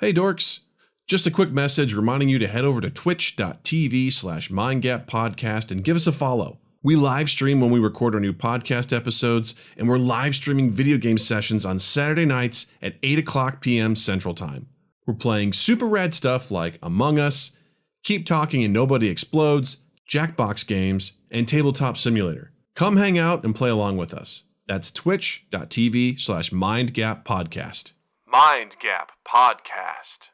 Hey dorks, just a quick message reminding you to head over to twitch.tv/mindgappodcast and give us a follow. We live stream when we record our new podcast episodes, and we're live streaming video game sessions on Saturday nights at 8 o'clock p.m. Central Time. We're playing super rad stuff like Among Us, Keep Talking and Nobody Explodes, Jackbox games, and Tabletop Simulator. Come hang out and play along with us. That's twitch.tv/mindgappodcast. Mind Gap Podcast.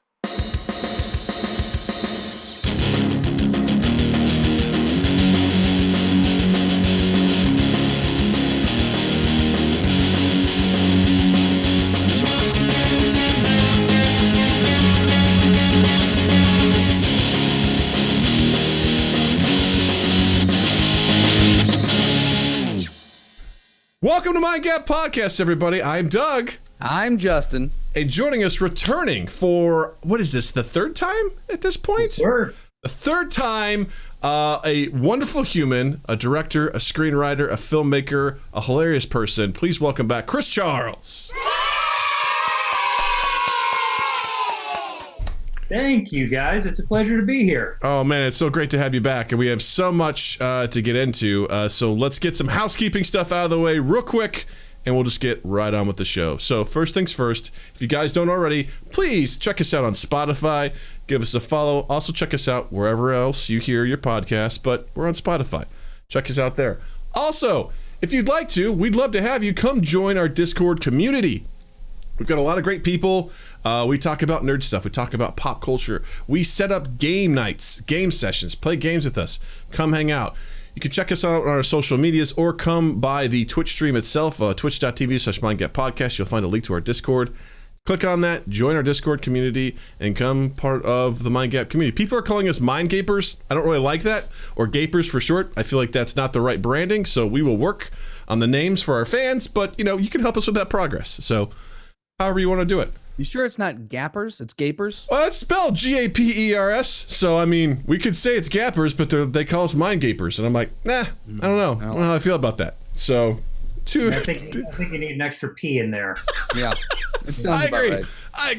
Welcome to Mind Gap Podcast, everybody. I'm Doug. I'm Justin. And joining us, returning for, what is this, the third time at this point? Yes, sir. The third time, a wonderful human, a director, a screenwriter, a filmmaker, a hilarious person. Please welcome back Chris Charles. Thank you, guys. It's a pleasure to be here. Oh, man, it's so great to have you back. And we have so much to get into. So let's get some housekeeping stuff out of the way real quick, and we'll just get right on with the show. So first things first, if you guys don't already, please check us out on Spotify. Give us a follow. Also check us out wherever else you hear your podcast, but we're on Spotify. Check us out there. Also, if you'd like to, we'd love to have you come join our Discord community. We've got a lot of great people. We talk about nerd stuff. We talk about pop culture. We set up game nights, game sessions. Play games with us. Come hang out. You can check us out on our social medias or come by the Twitch stream itself, twitch.tv/mindgappodcast. You'll find a link to our Discord. Click on that, join our Discord community, and become part of the Mind Gap community. People are calling us Mind Gapers. I don't really like that, or Gapers for short. I feel like that's not the right branding, so we will work on the names for our fans, but you can help us with that progress. So however you want to do it. You sure it's not gappers? It's gapers? Well, it's spelled Gapers. So, I mean, we could say it's gappers, but they call us mind gapers. And I'm like, nah, I don't know. I don't know how I feel about that. So, I think you need an extra P in there. Yeah. It sounds about right. I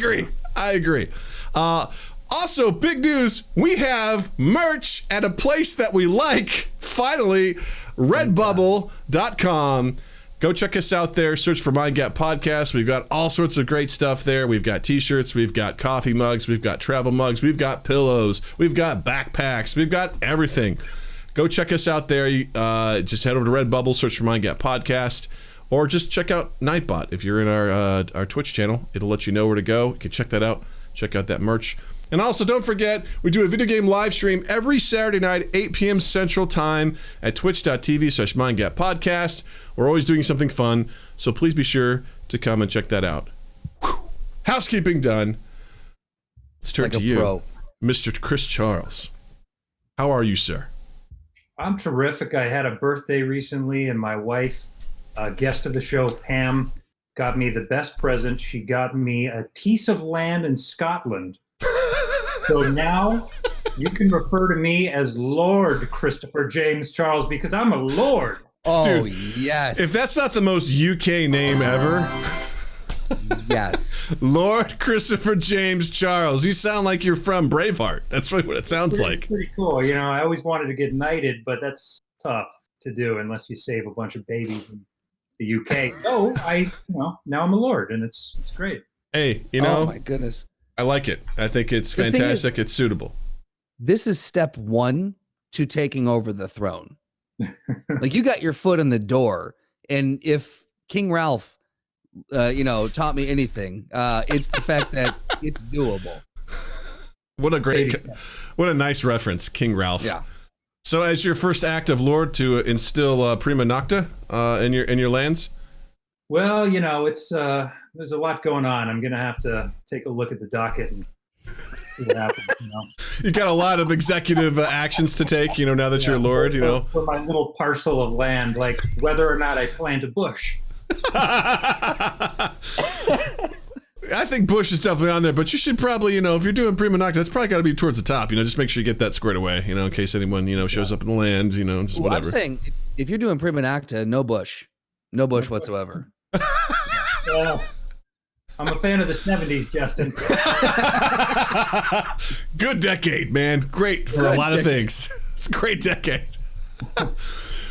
agree. Also, big news. We have merch at a place that we like. Finally, redbubble.com. Go check us out there. Search for Mind Gap Podcast. We've got all sorts of great stuff there. We've got t-shirts. We've got coffee mugs. We've got travel mugs. We've got pillows. We've got backpacks. We've got everything. Go check us out there. Just head over to Redbubble, search for Mind Gap Podcast, or just check out Nightbot. If you're in our Twitch channel, it'll let you know where to go. You can check that out. Check out that merch. And also, don't forget, we do a video game live stream every Saturday night, 8 p.m. Central Time at twitch.tv/mindgappodcast. We're always doing something fun, so please be sure to come and check that out. Whew. Housekeeping done. Let's turn to you, pro. Mr. Chris Charles. How are you, sir? I'm terrific. I had a birthday recently, and my wife, guest of the show, Pam, got me the best present. She got me a piece of land in Scotland. So now you can refer to me as Lord Christopher James Charles because I'm a lord. Oh, dude, yes. If that's not the most UK name ever. Yes. Lord Christopher James Charles. You sound like you're from Braveheart. That's really what it sounds like. It's pretty cool. I always wanted to get knighted, but that's tough to do unless you save a bunch of babies in the UK. So now I'm a lord, and it's great. Hey, oh my goodness. I like it. I think it's fantastic. It's suitable. This is step one to taking over the throne. Like, you got your foot in the door, and if King Ralph, taught me anything, it's the fact that it's doable. What a nice reference, King Ralph. Yeah. So, as your first act of Lord to instill prima nocta in your lands? Well, it's there's a lot going on. I'm gonna have to take a look at the docket and see what happens. You got a lot of executive actions to take. Now that you're a Lord. For my little parcel of land, like whether or not I plant a bush. I think bush is definitely on there, but you should probably, if you're doing prima nocta, that's probably got to be towards the top. Just make sure you get that squared away. In case anyone shows up in the land. Just whatever. I'm saying if you're doing prima nocta, no bush whatsoever. Well, I'm a fan of the 70s, Justin. Good decade, man. Great for a lot of things. It's a great decade.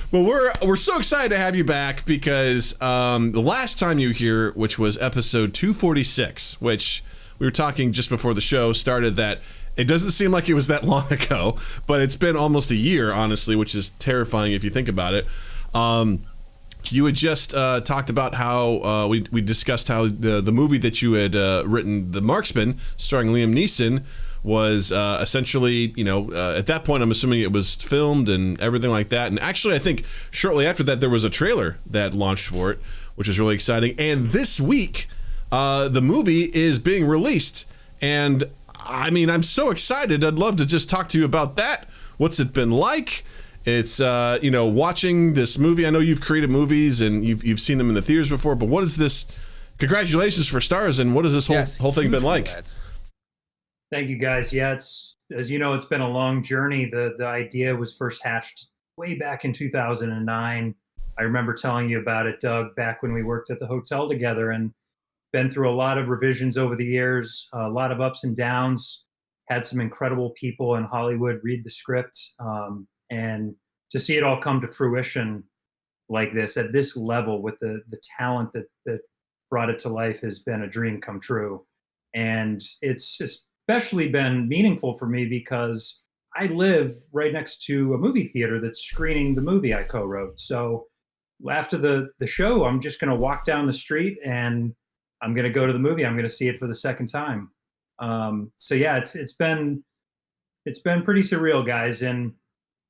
Well, we're so excited to have you back because the last time you were here, which was episode 246, which we were talking just before the show started, that it doesn't seem like it was that long ago, but it's been almost a year, honestly, which is terrifying if you think about it. You had just talked about how we discussed how the movie that you had written, The Marksman, starring Liam Neeson, was essentially, at that point, I'm assuming it was filmed and everything like that. And actually, I think shortly after that, there was a trailer that launched for it, which is really exciting. And this week, the movie is being released. And I mean, I'm so excited. I'd love to just talk to you about that. What's it been like? It's, watching this movie. I know you've created movies and you've seen them in the theaters before, but what is this? Congratulations for stars. And what has this whole thing been like? Thank you, guys. Yeah, it's been a long journey. The idea was first hatched way back in 2009. I remember telling you about it, Doug, back when we worked at the hotel together, and been through a lot of revisions over the years, a lot of ups and downs, had some incredible people in Hollywood read the script, and to see it all come to fruition like this, at this level, with the talent that brought it to life, has been a dream come true. And it's especially been meaningful for me because I live right next to a movie theater that's screening the movie I co-wrote. So after the show, I'm just going to walk down the street and I'm going to go to the movie. I'm going to see it for the second time. So yeah, it's been pretty surreal, guys. And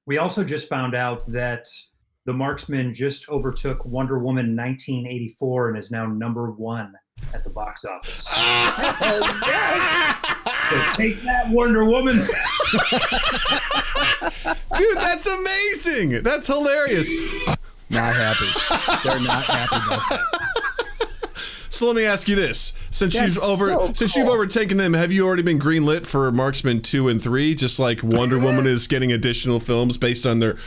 we also just found out that The Marksman just overtook Wonder Woman 1984 and is now #1 at the box office. Oh, yes! So take that, Wonder Woman. Dude, that's amazing. That's hilarious. Not happy. They're not happy about that. So let me ask you this: since you've overtaken them, have you already been greenlit for Marksman 2 and 3? Just like Wonder Woman is getting additional films based on their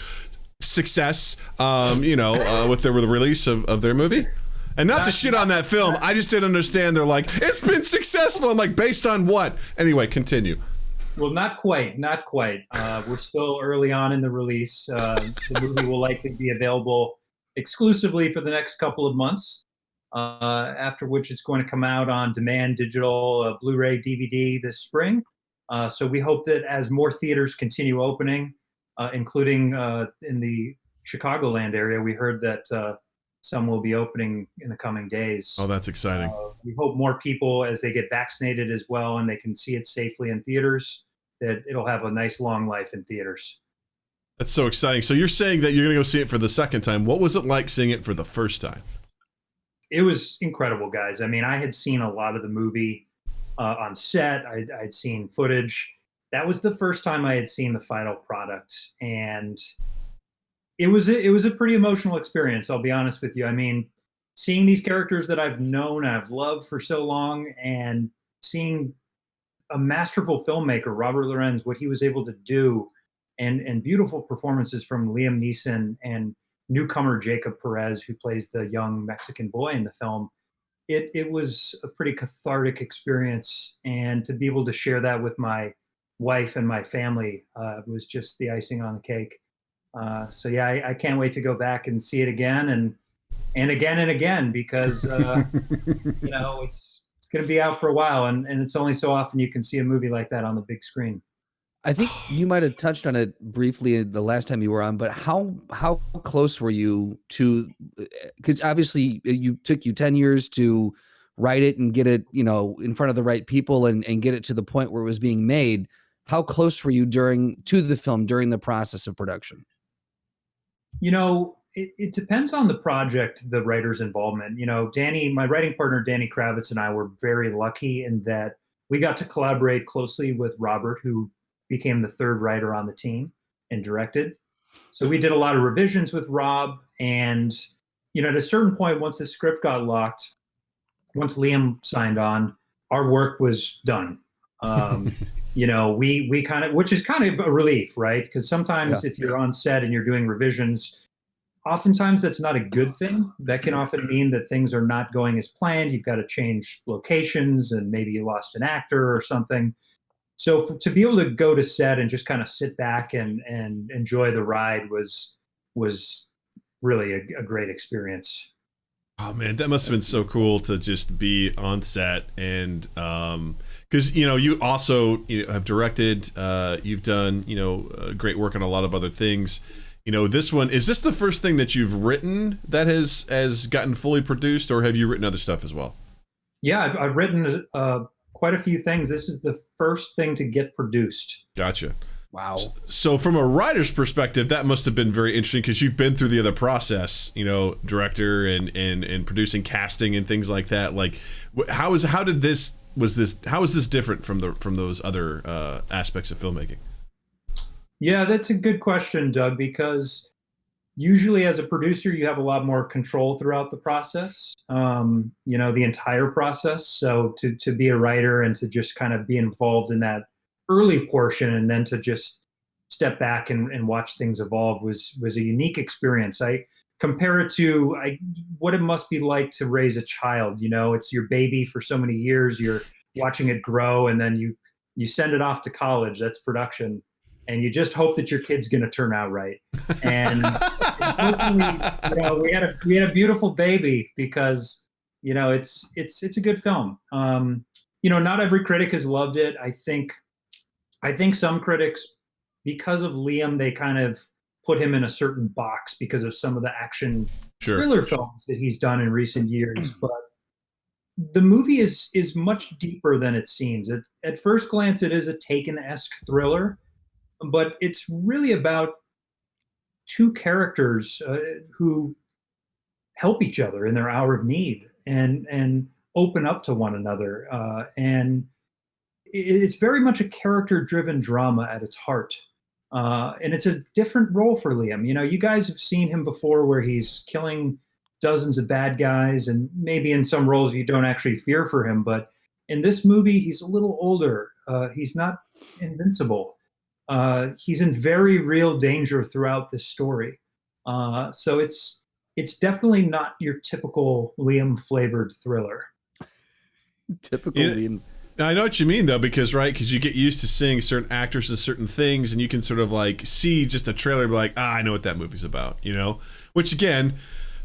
success, with the release of their movie. And not to shit on that film, I just didn't understand. They're like, it's been successful. I'm like, based on what? Anyway, continue. Well, not quite. We're still early on in the release. The movie will likely be available exclusively for the next couple of months, after which it's going to come out on demand, digital, Blu-ray, DVD this spring. So we hope that as more theaters continue opening, including in the Chicagoland area, we heard that some will be opening in the coming days. Oh, that's exciting. We hope more people, as they get vaccinated as well, and they can see it safely in theaters, that it'll have a nice long life in theaters. That's so exciting. So you're saying that you're going to go see it for the second time. What was it like seeing it for the first time? It was incredible, guys. I mean, I had seen a lot of the movie on set. I'd seen footage. That was the first time I had seen the final product. And it was a pretty emotional experience, I'll be honest with you. I mean, seeing these characters that I've known, I've loved for so long, and seeing a masterful filmmaker, Robert Lorenz, what he was able to do, and beautiful performances from Liam Neeson and newcomer Jacob Perez, who plays the young Mexican boy in the film. It was a pretty cathartic experience, and to be able to share that with my wife and my family was just the icing on the cake. So yeah, I can't wait to go back and see it again and again, because it's going to be out for a while, and it's only so often you can see a movie like that on the big screen. I think you might have touched on it briefly the last time you were on, but how close were you to, because obviously it took you 10 years to write it and get it, in front of the right people and get it to the point where it was being made. How close were you to the film during the process of production? It depends on the project, the writer's involvement. Danny, my writing partner, Danny Kravitz, and I were very lucky in that we got to collaborate closely with Robert, who became the third writer on the team and directed. So we did a lot of revisions with Rob. And, at a certain point, once the script got locked, once Liam signed on, our work was done. We kind of, which is kind of a relief, right? Because sometimes if you're on set and you're doing revisions, oftentimes that's not a good thing. That can often mean that things are not going as planned. You've got to change locations and maybe you lost an actor or something. So to be able to go to set and just kind of sit back and enjoy the ride was really a great experience. Oh man, that must have been so cool to just be on set and because you also have directed, you've done great work on a lot of other things. This one, is this the first thing that you've written that has gotten fully produced, or have you written other stuff as well? Yeah, I've written quite a few things. This is the first thing to get produced. Gotcha. Wow. So from a writer's perspective, that must have been very interesting because you've been through the other process, director and producing, casting and things like that. Like, how is this different from those other aspects of filmmaking? Yeah, that's a good question, Doug, because usually as a producer, you have a lot more control throughout the process, the entire process. So to be a writer and to just kind of be involved in that early portion and then to just step back and watch things evolve was a unique experience. I compare it to what it must be like to raise a child. It's your baby for so many years. You're watching it grow, and then you send it off to college. That's production. And you just hope that your kid's going to turn out right. And unfortunately, we had a beautiful baby because it's a good film. Not every critic has loved it. I think some critics, because of Liam, they kind of put him in a certain box because of some of the action thriller films that he's done in recent years. But the movie is much deeper than it seems. At first glance, it is a Taken-esque thriller. But it's really about two characters who help each other in their hour of need and open up to one another. And it's very much a character-driven drama at its heart. And it's a different role for Liam. You guys have seen him before where he's killing dozens of bad guys, and maybe in some roles you don't actually fear for him. But in this movie, he's a little older. He's not invincible. He's in very real danger throughout this story. So it's definitely not your typical Liam-flavored thriller. Typical Liam. I know what you mean, though, because you get used to seeing certain actors and certain things, and you can sort of like see just a trailer and be like, I know what that movie's about, Which, again,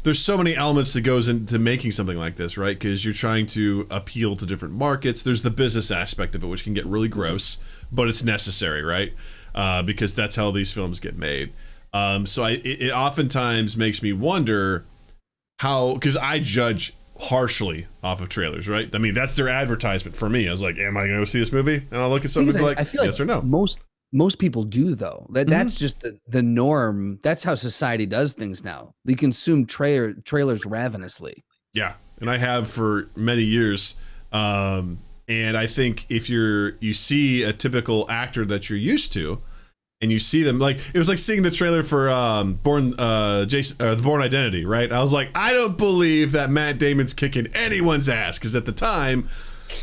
there's so many elements that goes into making something like this, right? Because you're trying to appeal to different markets. There's the business aspect of it, which can get really gross, but it's necessary, right? Because that's how these films get made. So it oftentimes makes me wonder how, because I judge harshly off of trailers, right? I mean, that's their advertisement for me. I was like, am I going to go see this movie? And I'll look at something like, I feel yes like or no. Most people do, though. That's just the norm. That's how society does things now. They consume trailers ravenously. Yeah, and I have for many years. And I think if you see a typical actor that you're used to, and you see them, like, it was like seeing the trailer for The Bourne Identity, right? I was like, I don't believe that Matt Damon's kicking anyone's ass, because at the time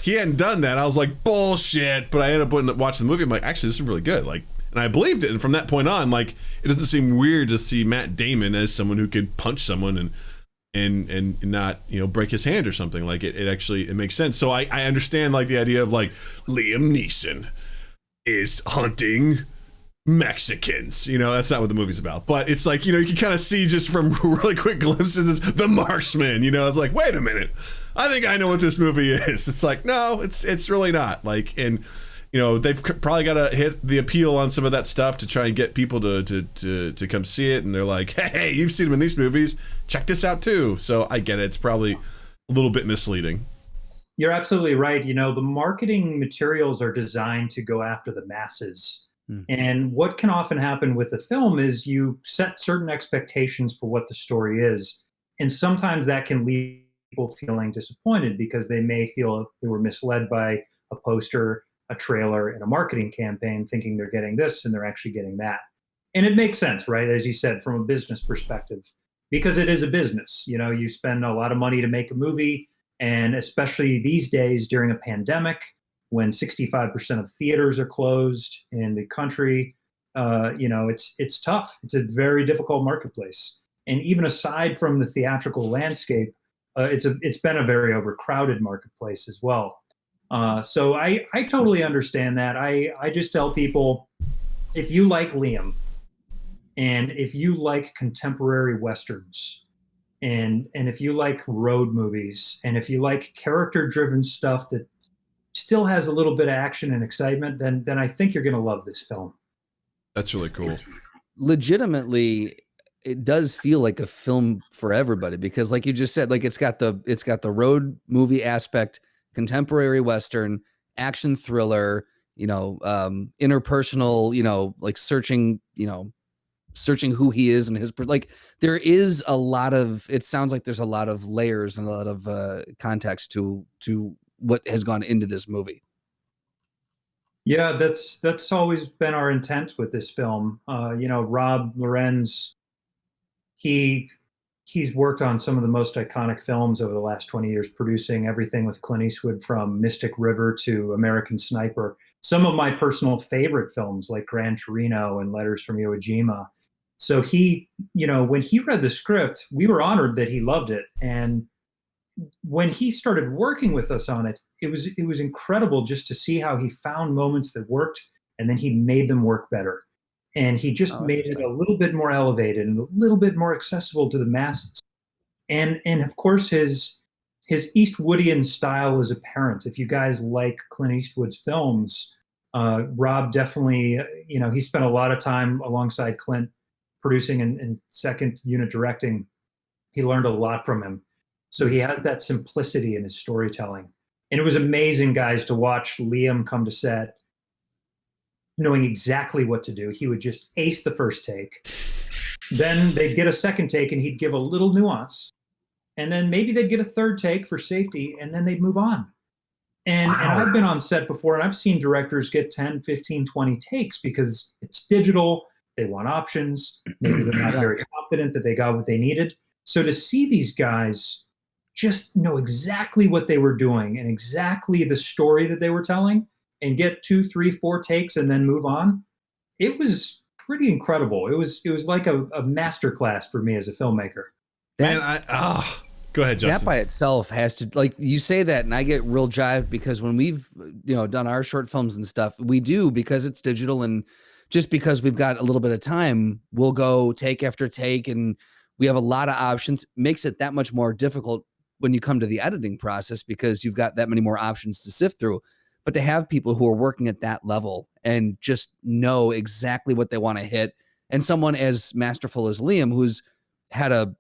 he hadn't done that. I was like, bullshit. But I ended up watching the movie. I'm like, actually, this is really good. Like, and I believed it. And from that point on, like, it doesn't seem weird to see Matt Damon as someone who could punch someone and not break his hand or something. Like it actually makes sense. So I understand like the idea of like Liam Neeson is hunting Mexicans. That's not what the movie's about. But it's like, you can kind of see just from really quick glimpses, it's the Marksman. It's like, wait a minute, I think I know what this movie is. It's like, no, it's really not. Like, and they've probably got to hit the appeal on some of that stuff to try and get people to come see it. And they're like, hey, you've seen them in these movies, check this out too. So I get it. It's probably a little bit misleading. You're absolutely right. The marketing materials are designed to go after the masses. And what can often happen with a film is you set certain expectations for what the story is. And sometimes that can leave people feeling disappointed because they may feel they were misled by a poster, a trailer, and a marketing campaign, thinking they're getting this and they're actually getting that. And it makes sense, right? As you said, from a business perspective, because it is a business. You spend a lot of money to make a movie. And especially these days during a pandemic, when 65% of theaters are closed in the country, it's tough. It's a very difficult marketplace. And even aside from the theatrical landscape, it's been a very overcrowded marketplace as well. So I totally understand that. I just tell people, if you like Liam, and if you like contemporary Westerns, and if you like road movies, and if you like character-driven stuff that still has a little bit of action and excitement, then I think you're going to love this film. That's really cool. Legitimately, it does feel like a film for everybody, because like you just said, like it's got the road movie aspect, contemporary Western, action thriller, interpersonal, like searching who he is and his, like there is a lot of, it sounds like there's a lot of layers and a lot of context to what has gone into this movie. Yeah, that's always been our intent with this film. Rob Lorenz, he's worked on some of the most iconic films over the last 20 years, producing everything with Clint Eastwood from Mystic River to American Sniper. Some of my personal favorite films like Gran Torino and Letters from Iwo Jima. So he, when he read the script, we were honored that he loved it. And when he started working with us on it, it was incredible just to see how he found moments that worked and then he made them work better. And he just made it a little bit more elevated and a little bit more accessible to the masses. And of course, his Eastwoodian style is apparent. If you guys like Clint Eastwood's films, Rob definitely, he spent a lot of time alongside Clint producing and second unit directing. He learned a lot from him. So he has that simplicity in his storytelling. And it was amazing, guys, to watch Liam come to set knowing exactly what to do. He would just ace the first take. Then they'd get a second take and he'd give a little nuance. And then maybe they'd get a third take for safety and then they'd move on. And I've been on set before and I've seen directors get 10, 15, 20 takes because it's digital. They want options. Maybe they're not very confident that they got what they needed. So to see these guys just know exactly what they were doing and exactly the story that they were telling and get 2, 3, 4 takes and then move on, it was pretty incredible. It was like a masterclass for me as a filmmaker. Man, go ahead, Justin. That by itself has to, like, you say that and I get real jived because when we've, done our short films and stuff, we do, because it's digital and just because we've got a little bit of time, we'll go take after take and we have a lot of options. Makes it that much more difficult when you come to the editing process because you've got that many more options to sift through. But to have people who are working at that level and just know exactly what they want to hit, and someone as masterful as Liam, who's had a,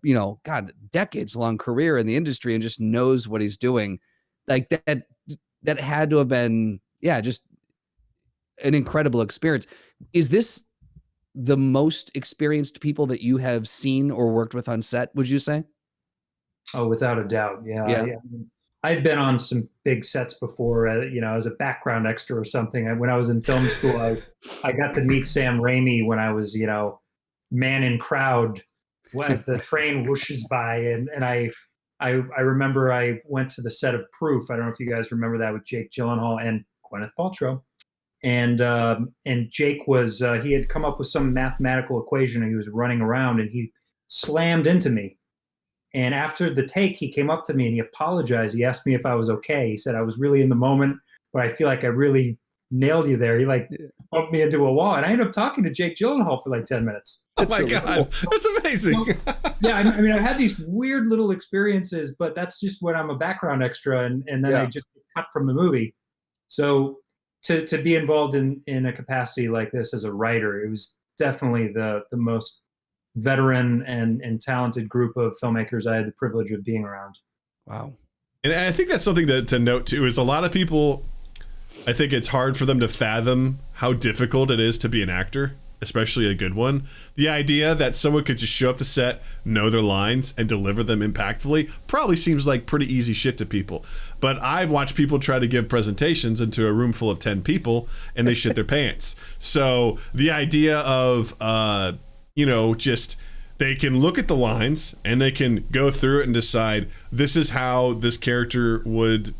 decades long career in the industry and just knows what he's doing, like that had to have been, just an incredible experience. Is this the most experienced people that you have seen or worked with on set, would you say? Oh, without a doubt. Yeah. I've been on some big sets before, as a background extra or something. When I was in film school, I got to meet Sam Raimi when I was, man in crowd as the train whooshes by. And I remember I went to the set of Proof. I don't know if you guys remember that, with Jake Gyllenhaal and Gwyneth Paltrow. And Jake was, he had come up with some mathematical equation and he was running around and he slammed into me. And after the take, he came up to me and he apologized. He asked me if I was okay. He said, I was really in the moment, but I feel like I really nailed you there. He bumped me into a wall. And I ended up talking to Jake Gyllenhaal for 10 minutes. Oh my God. Cool. That's amazing. So, I've had these weird little experiences, but that's just when I'm a background extra and then I just get cut from the movie. So to be involved in a capacity like this as a writer, it was definitely the most veteran and talented group of filmmakers I had the privilege of being around. Wow. And I think that's something to note too, is a lot of people, I think it's hard for them to fathom how difficult it is to be an actor, especially a good one. The idea that someone could just show up to set, know their lines, and deliver them impactfully probably seems like pretty easy shit to people. But I've watched people try to give presentations into a room full of 10 people and they shit their pants. So the idea of, just they can look at the lines and they can go through it and decide this is how this character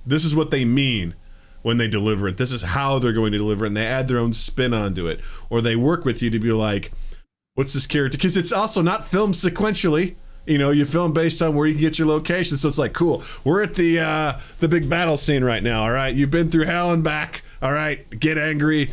this is what they mean when they deliver it. This is how they're going to deliver it. And they add their own spin onto it. Or they work with you to be like, what's this character? Because it's also not filmed sequentially. You know, you film based on where you can get your location. So it's like, cool, we're at the big battle scene right now. All right, you've been through hell and back. All right, get angry.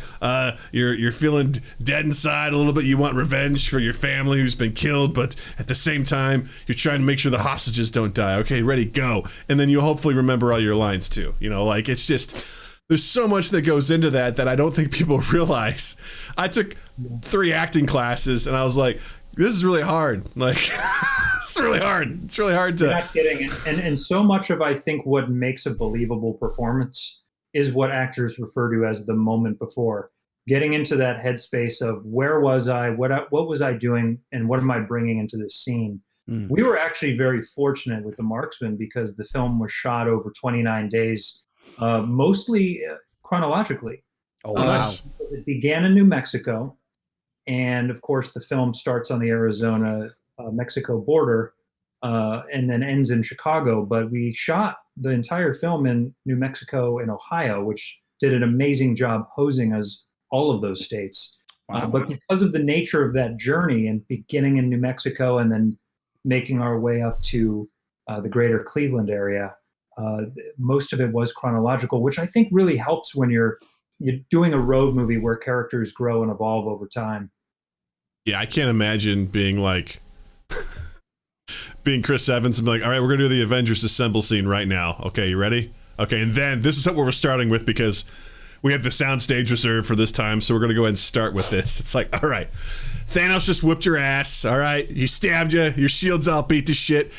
You're feeling dead inside a little bit. You want revenge for your family who's been killed, but at the same time, you're trying to make sure the hostages don't die. Okay, ready, go. And then you'll hopefully remember all your lines too. You know, like it's just, there's so much that goes into that I don't think people realize. I took 3 acting classes and I was like, this is really hard. Like, it's really hard. It's really hard to. You're not kidding. And so much of, I think, what makes a believable performance is what actors refer to as the moment before. Getting into that headspace of where was I, what was I doing, and what am I bringing into this scene? We were actually very fortunate with The Marksman because the film was shot over 29 days, mostly chronologically. Oh, wow. It began in New Mexico. And of course, the film starts on the Arizona-Mexico border and then ends in Chicago. But we shot the entire film in New Mexico and Ohio, which did an amazing job posing as all of those states. Wow. But because of the nature of that journey and beginning in New Mexico and then making our way up to the greater Cleveland area, most of it was chronological, which I think really helps when you're doing a road movie where characters grow and evolve over time. Yeah, I can't imagine being like being Chris Evans and be like, all right, we're gonna do the Avengers Assemble scene right now. Okay, you ready? Okay, and then this is what we're starting with because we have the soundstage reserved for this time, so we're gonna go ahead and start with this. It's like, all right, Thanos just whipped your ass. All right, he stabbed you. Your shield's all beat to shit,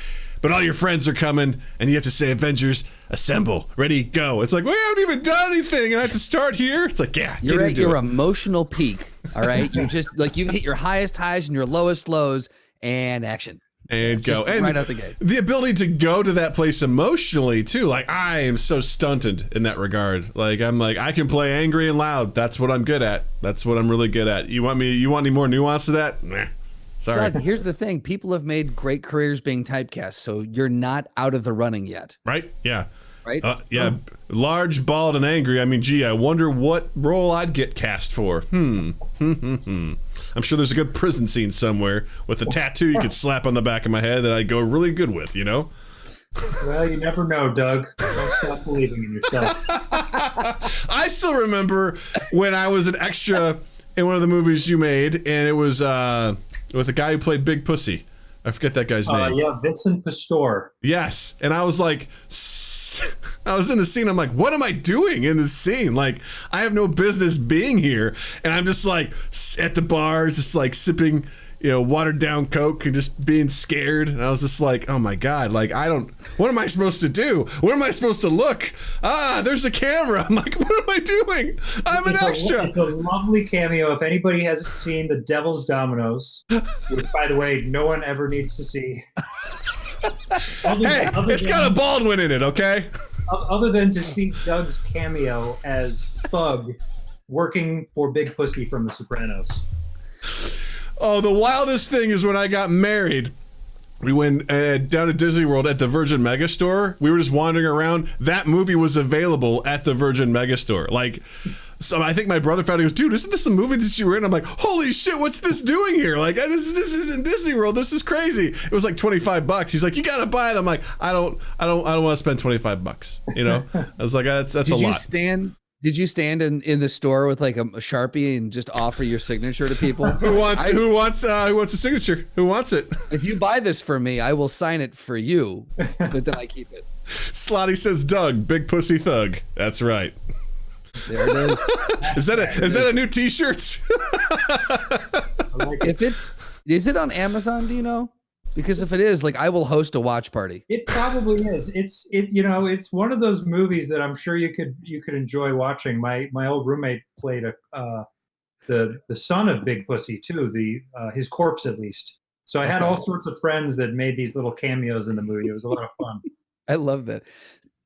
but all your friends are coming, and you have to say, Avengers Assemble, ready, go. It's like, we haven't even done anything, and I have to start here. It's like, yeah, you're at your emotional peak. All right, you just like you hit your highest highs and your lowest lows, and action. And go. And right out the gate. The ability to go to that place emotionally too. Like, I am so stunted in that regard. Like, I'm like, I can play angry and loud. That's what I'm good at. That's what I'm really good at. You want any more nuance to that? Nah. Sorry. Doug, here's the thing. People have made great careers being typecast, so you're not out of the running yet. Right? Yeah. Right? Yeah. Large, bald, and angry. I mean, gee, I wonder what role I'd get cast for. I'm sure there's a good prison scene somewhere with a tattoo you could slap on the back of my head that I'd go really good with, you know? Well, you never know, Doug. Don't stop believing in yourself. I still remember when I was an extra in one of the movies you made, and it was with a guy who played Big Pussy. I forget that guy's name. Yeah, Vincent Pastore. Yes, and I was like, I was in the scene. I'm like, what am I doing in this scene? Like, I have no business being here, and I'm just like at the bar, just like sipping, watered down Coke and just being scared. And I was just like, oh my God, like what am I supposed to do? Where am I supposed to look? There's a camera. I'm like, what am I doing? I'm an extra. It's a lovely cameo. If anybody hasn't seen The Devil's Dominoes, which, by the way, no one ever needs to see. It's got a Baldwin in it, okay? Other than to see Doug's cameo as Thug working for Big Pussy from The Sopranos. Oh, the wildest thing is when I got married. We went down to Disney World at the Virgin Megastore. We were just wandering around. That movie was available at the Virgin Megastore. Like, so I think my brother found it. He goes, dude, isn't this a movie that you were in? I'm like, holy shit, what's this doing here? Like, this is in Disney World. This is crazy. It was like $25. He's like, you gotta buy it. I'm like, I don't want to spend $25. You know, I was like, that's a lot. Did you stand in the store with like a Sharpie and just offer your signature to people? Who wants a signature? Who wants it? If you buy this for me, I will sign it for you, but then I keep it. Slotty says, Doug, Big Pussy Thug. That's right. There it is. Is that a new T-shirt? Is it on Amazon? Do you know? Because if it is, like, I will host a watch party. It probably is. It's one of those movies that I'm sure you could enjoy watching. My old roommate played the son of Big Pussy too, his corpse at least. So I had all sorts of friends that made these little cameos in the movie. It was a lot of fun. I love that.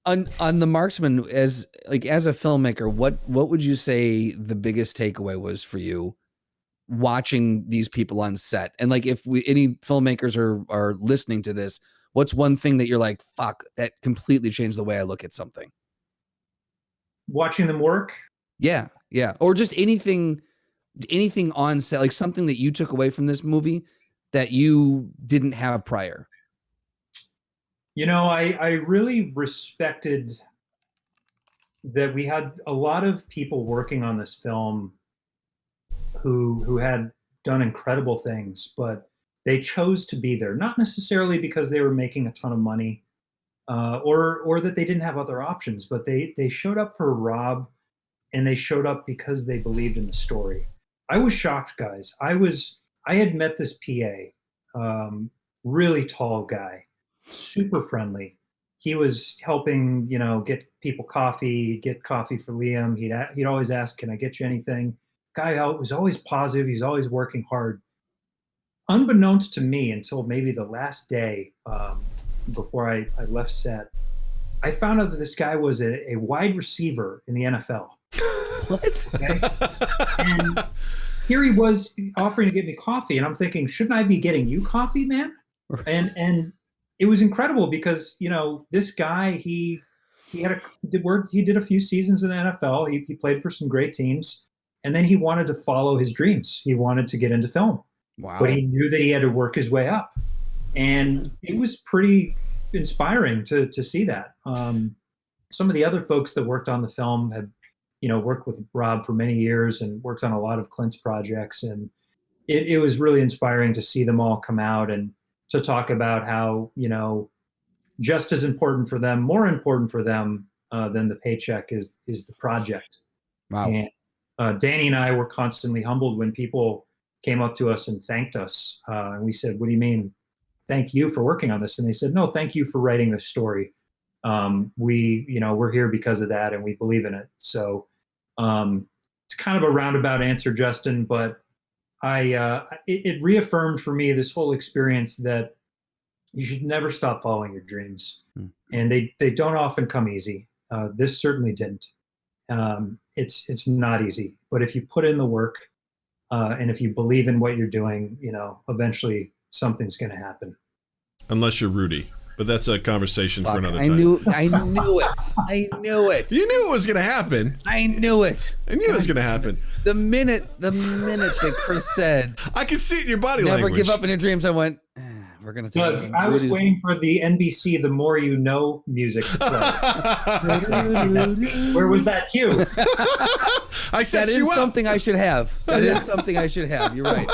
On The Marksman, as a filmmaker, what would you say the biggest takeaway was for you watching these people on set? And like, if any filmmakers are listening to this, what's one thing that you're like, fuck, that completely changed the way I look at something? Watching them work? Yeah. Or just anything anything on set, like something that you took away from this movie that you didn't have prior? You know, I really respected that we had a lot of people working on this film who had done incredible things, but they chose to be there, not necessarily because they were making a ton of money, or that they didn't have other options, but they showed up for Rob, and they showed up because they believed in the story. I was shocked, guys. I had met this PA, really tall guy, super friendly. He was helping, get people coffee, get coffee for Liam. He'd always ask, "Can I get you anything?" Guy was always positive. He's always working hard. Unbeknownst to me, until maybe the last day before I left set, I found out that this guy was a wide receiver in the NFL. What? Okay? And here he was offering to get me coffee, and I'm thinking, shouldn't I be getting you coffee, man? And it was incredible because this guy he did a few seasons in the NFL. He played for some great teams, and then he wanted to follow his dreams. He wanted to get into film. Wow. But he knew that he had to work his way up, and it was pretty inspiring to see that. Some of the other folks that worked on the film had worked with Rob for many years and worked on a lot of Clint's projects, and it was really inspiring to see them all come out and to talk about how just as important for them, more important for them than the paycheck is the project. Wow. And Danny and I were constantly humbled when people came up to us and thanked us. And we said, "What do you mean? Thank you for working on this?" And they said, "No, thank you for writing this story. We're here because of that, and we believe in it." So it's kind of a roundabout answer, Justin, but it reaffirmed for me this whole experience that you should never stop following your dreams. And they don't often come easy. This certainly didn't. It's not easy, but if you put in the work, and if you believe in what you're doing, eventually something's going to happen. Unless you're Rudy. But that's a conversation for another time. I knew it. I knew it. You knew it was going to happen. I knew it. I knew it was going to happen. The minute that Chris said, I could see it in your body never language. give up in your dreams, I went, we're going to take Doug, I was waiting for the NBC The More You Know music to play. Where was that cue? I set that you is up. something I should have. That is something I should have. You're right.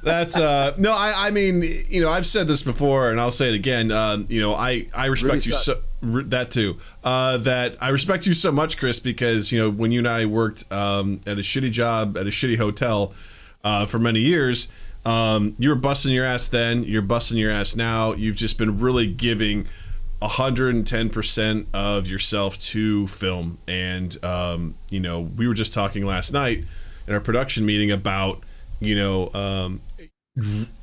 That's no, I mean, I've said this before and I'll say it again. I respect you so that too. That I respect you so much, Chris, because when you and I worked at a shitty job at a shitty hotel for many years, you were busting your ass then. You're busting your ass now. You've just been really giving 110% of yourself to film, and we were just talking last night in our production meeting about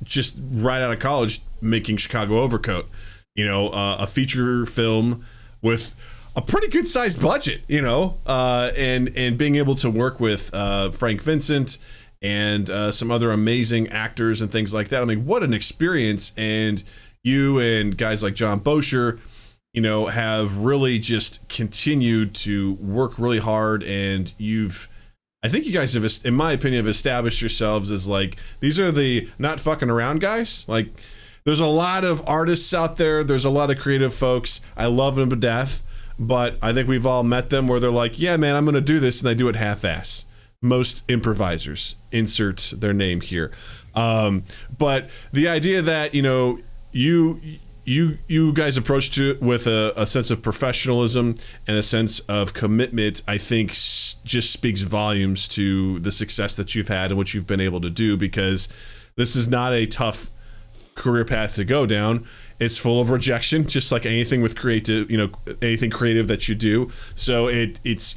just right out of college making Chicago Overcoat, a feature film with a pretty good sized budget, and being able to work with Frank Vincent and some other amazing actors and things like that. I mean, what an experience. And you and guys like John Bosher, have really just continued to work really hard, and I think you guys have, in my opinion, have established yourselves as like, these are the not fucking around guys. Like, there's a lot of artists out there. There's a lot of creative folks. I love them to death, but I think we've all met them where they're like, yeah, man, I'm going to do this. And they do it half-ass. Most improvisers, insert their name here. But the idea that, you guys approached it with a sense of professionalism and a sense of commitment, I think just speaks volumes to the success that you've had and what you've been able to do, because this is not a tough career path to go down. It's full of rejection, just like anything with creative, anything creative that you do. So it's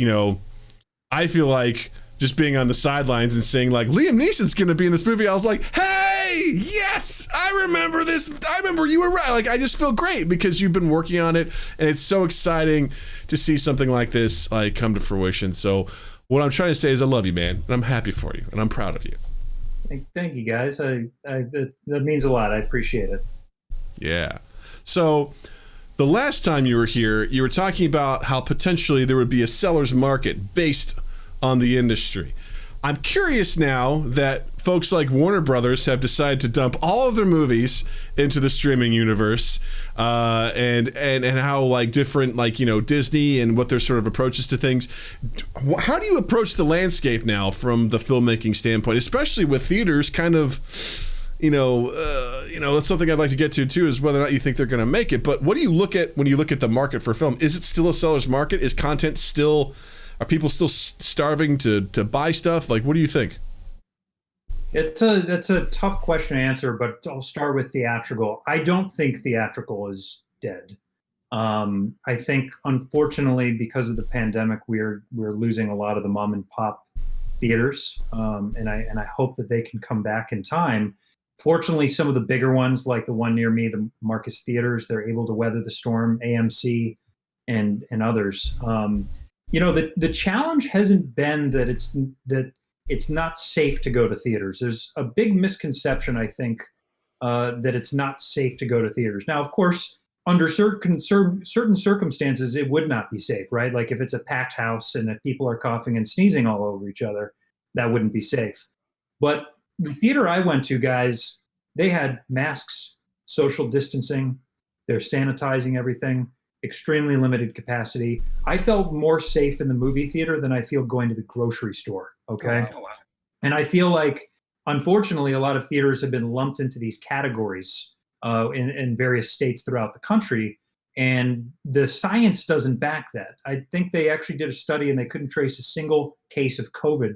I feel like just being on the sidelines and saying like, Liam Neeson's going to be in this movie. I was like, hey, yes, I remember this. I remember you were right. Like, I just feel great because you've been working on it, and it's so exciting to see something like this like come to fruition. So what I'm trying to say is I love you, man, and I'm happy for you, and I'm proud of you. Thank you, guys. That means a lot. I appreciate it. Yeah. So the last time you were here, you were talking about how potentially there would be a seller's market based on the industry. I'm curious now that folks like Warner Brothers have decided to dump all of their movies into the streaming universe, and how like different, like, you know, Disney and what their sort of approaches to things. How do you approach the landscape now from the filmmaking standpoint, especially with theaters kind of, that's something I'd like to get to too, is whether or not you think they're going to make it. But what do you look at when you look at the market for film? Is it still a seller's market? Is content still, are people still starving to buy stuff? Like, what do you think? It's a tough question to answer, but I'll start with theatrical. I don't think theatrical is dead. I think, unfortunately, because of the pandemic, we're losing a lot of the mom and pop theaters, and I hope that they can come back in time. Fortunately, some of the bigger ones, like the one near me, the Marcus Theaters, they're able to weather the storm. AMC and others. The challenge hasn't been that it's not safe to go to theaters. There's a big misconception, I think, that it's not safe to go to theaters. Now, of course, under certain circumstances, it would not be safe, right? Like if it's a packed house and if people are coughing and sneezing all over each other, that wouldn't be safe. But the theater I went to, guys, they had masks, social distancing, they're sanitizing everything, extremely limited capacity. I felt more safe in the movie theater than I feel going to the grocery store, okay? Oh, wow. And I feel like, unfortunately, a lot of theaters have been lumped into these categories in various states throughout the country, and the science doesn't back that. I think they actually did a study and they couldn't trace a single case of COVID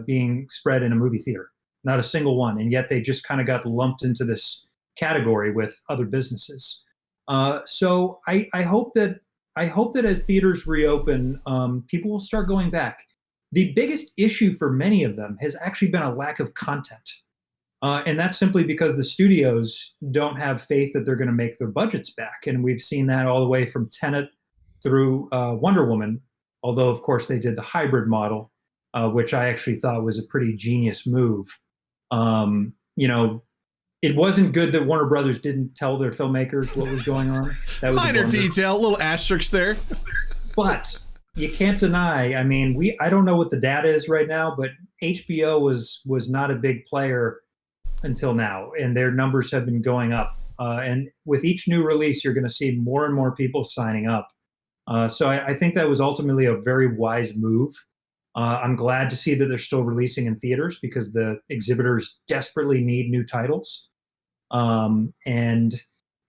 being spread in a movie theater, not a single one, and yet they just kind of got lumped into this category with other businesses. So I hope that as theaters reopen, people will start going back. The biggest issue for many of them has actually been a lack of content. And that's simply because the studios don't have faith that they're going to make their budgets back. And we've seen that all the way from Tenet through Wonder Woman, although, of course, they did the hybrid model, which I actually thought was a pretty genius move. It wasn't good that Warner Brothers didn't tell their filmmakers what was going on. That was minor detail, a little asterisk there. But you can't deny, I don't know what the data is right now, but HBO was not a big player until now, and their numbers have been going up. And with each new release, you're going to see more and more people signing up. So I think that was ultimately a very wise move. I'm glad to see that they're still releasing in theaters because the exhibitors desperately need new titles. And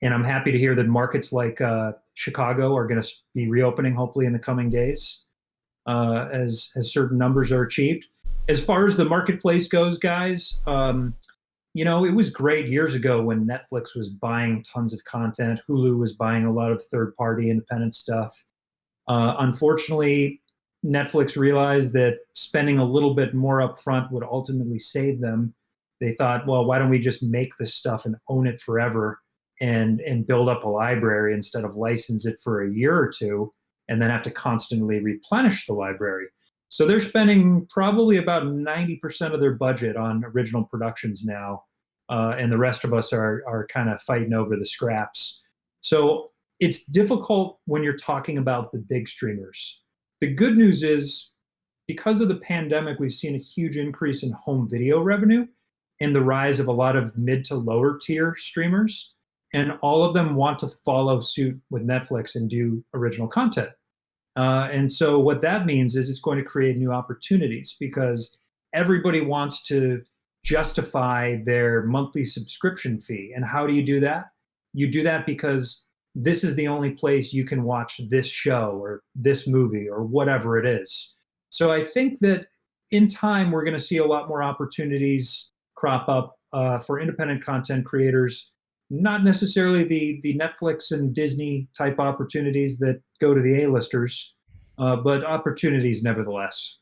I'm happy to hear that markets like Chicago are going to be reopening hopefully in the coming days as certain numbers are achieved. As far as the marketplace goes, guys, it was great years ago when Netflix was buying tons of content. Hulu was buying a lot of third-party independent stuff. Unfortunately, Netflix realized that spending a little bit more upfront would ultimately save them. They thought, well, why don't we just make this stuff and own it forever and build up a library instead of license it for a year or two and then have to constantly replenish the library. So they're spending probably about 90% of their budget on original productions now, and the rest of us are kind of fighting over the scraps. So it's difficult when you're talking about the big streamers. The good news is, because of the pandemic, we've seen a huge increase in home video revenue and the rise of a lot of mid to lower tier streamers. And all of them want to follow suit with Netflix and do original content. And so what that means is it's going to create new opportunities because everybody wants to justify their monthly subscription fee. And how do you do that? You do that because this is the only place you can watch this show or this movie or whatever it is. So I think that in time, we're going to see a lot more opportunities crop up for independent content creators, not necessarily the Netflix and Disney type opportunities that go to the A-listers, but opportunities nevertheless.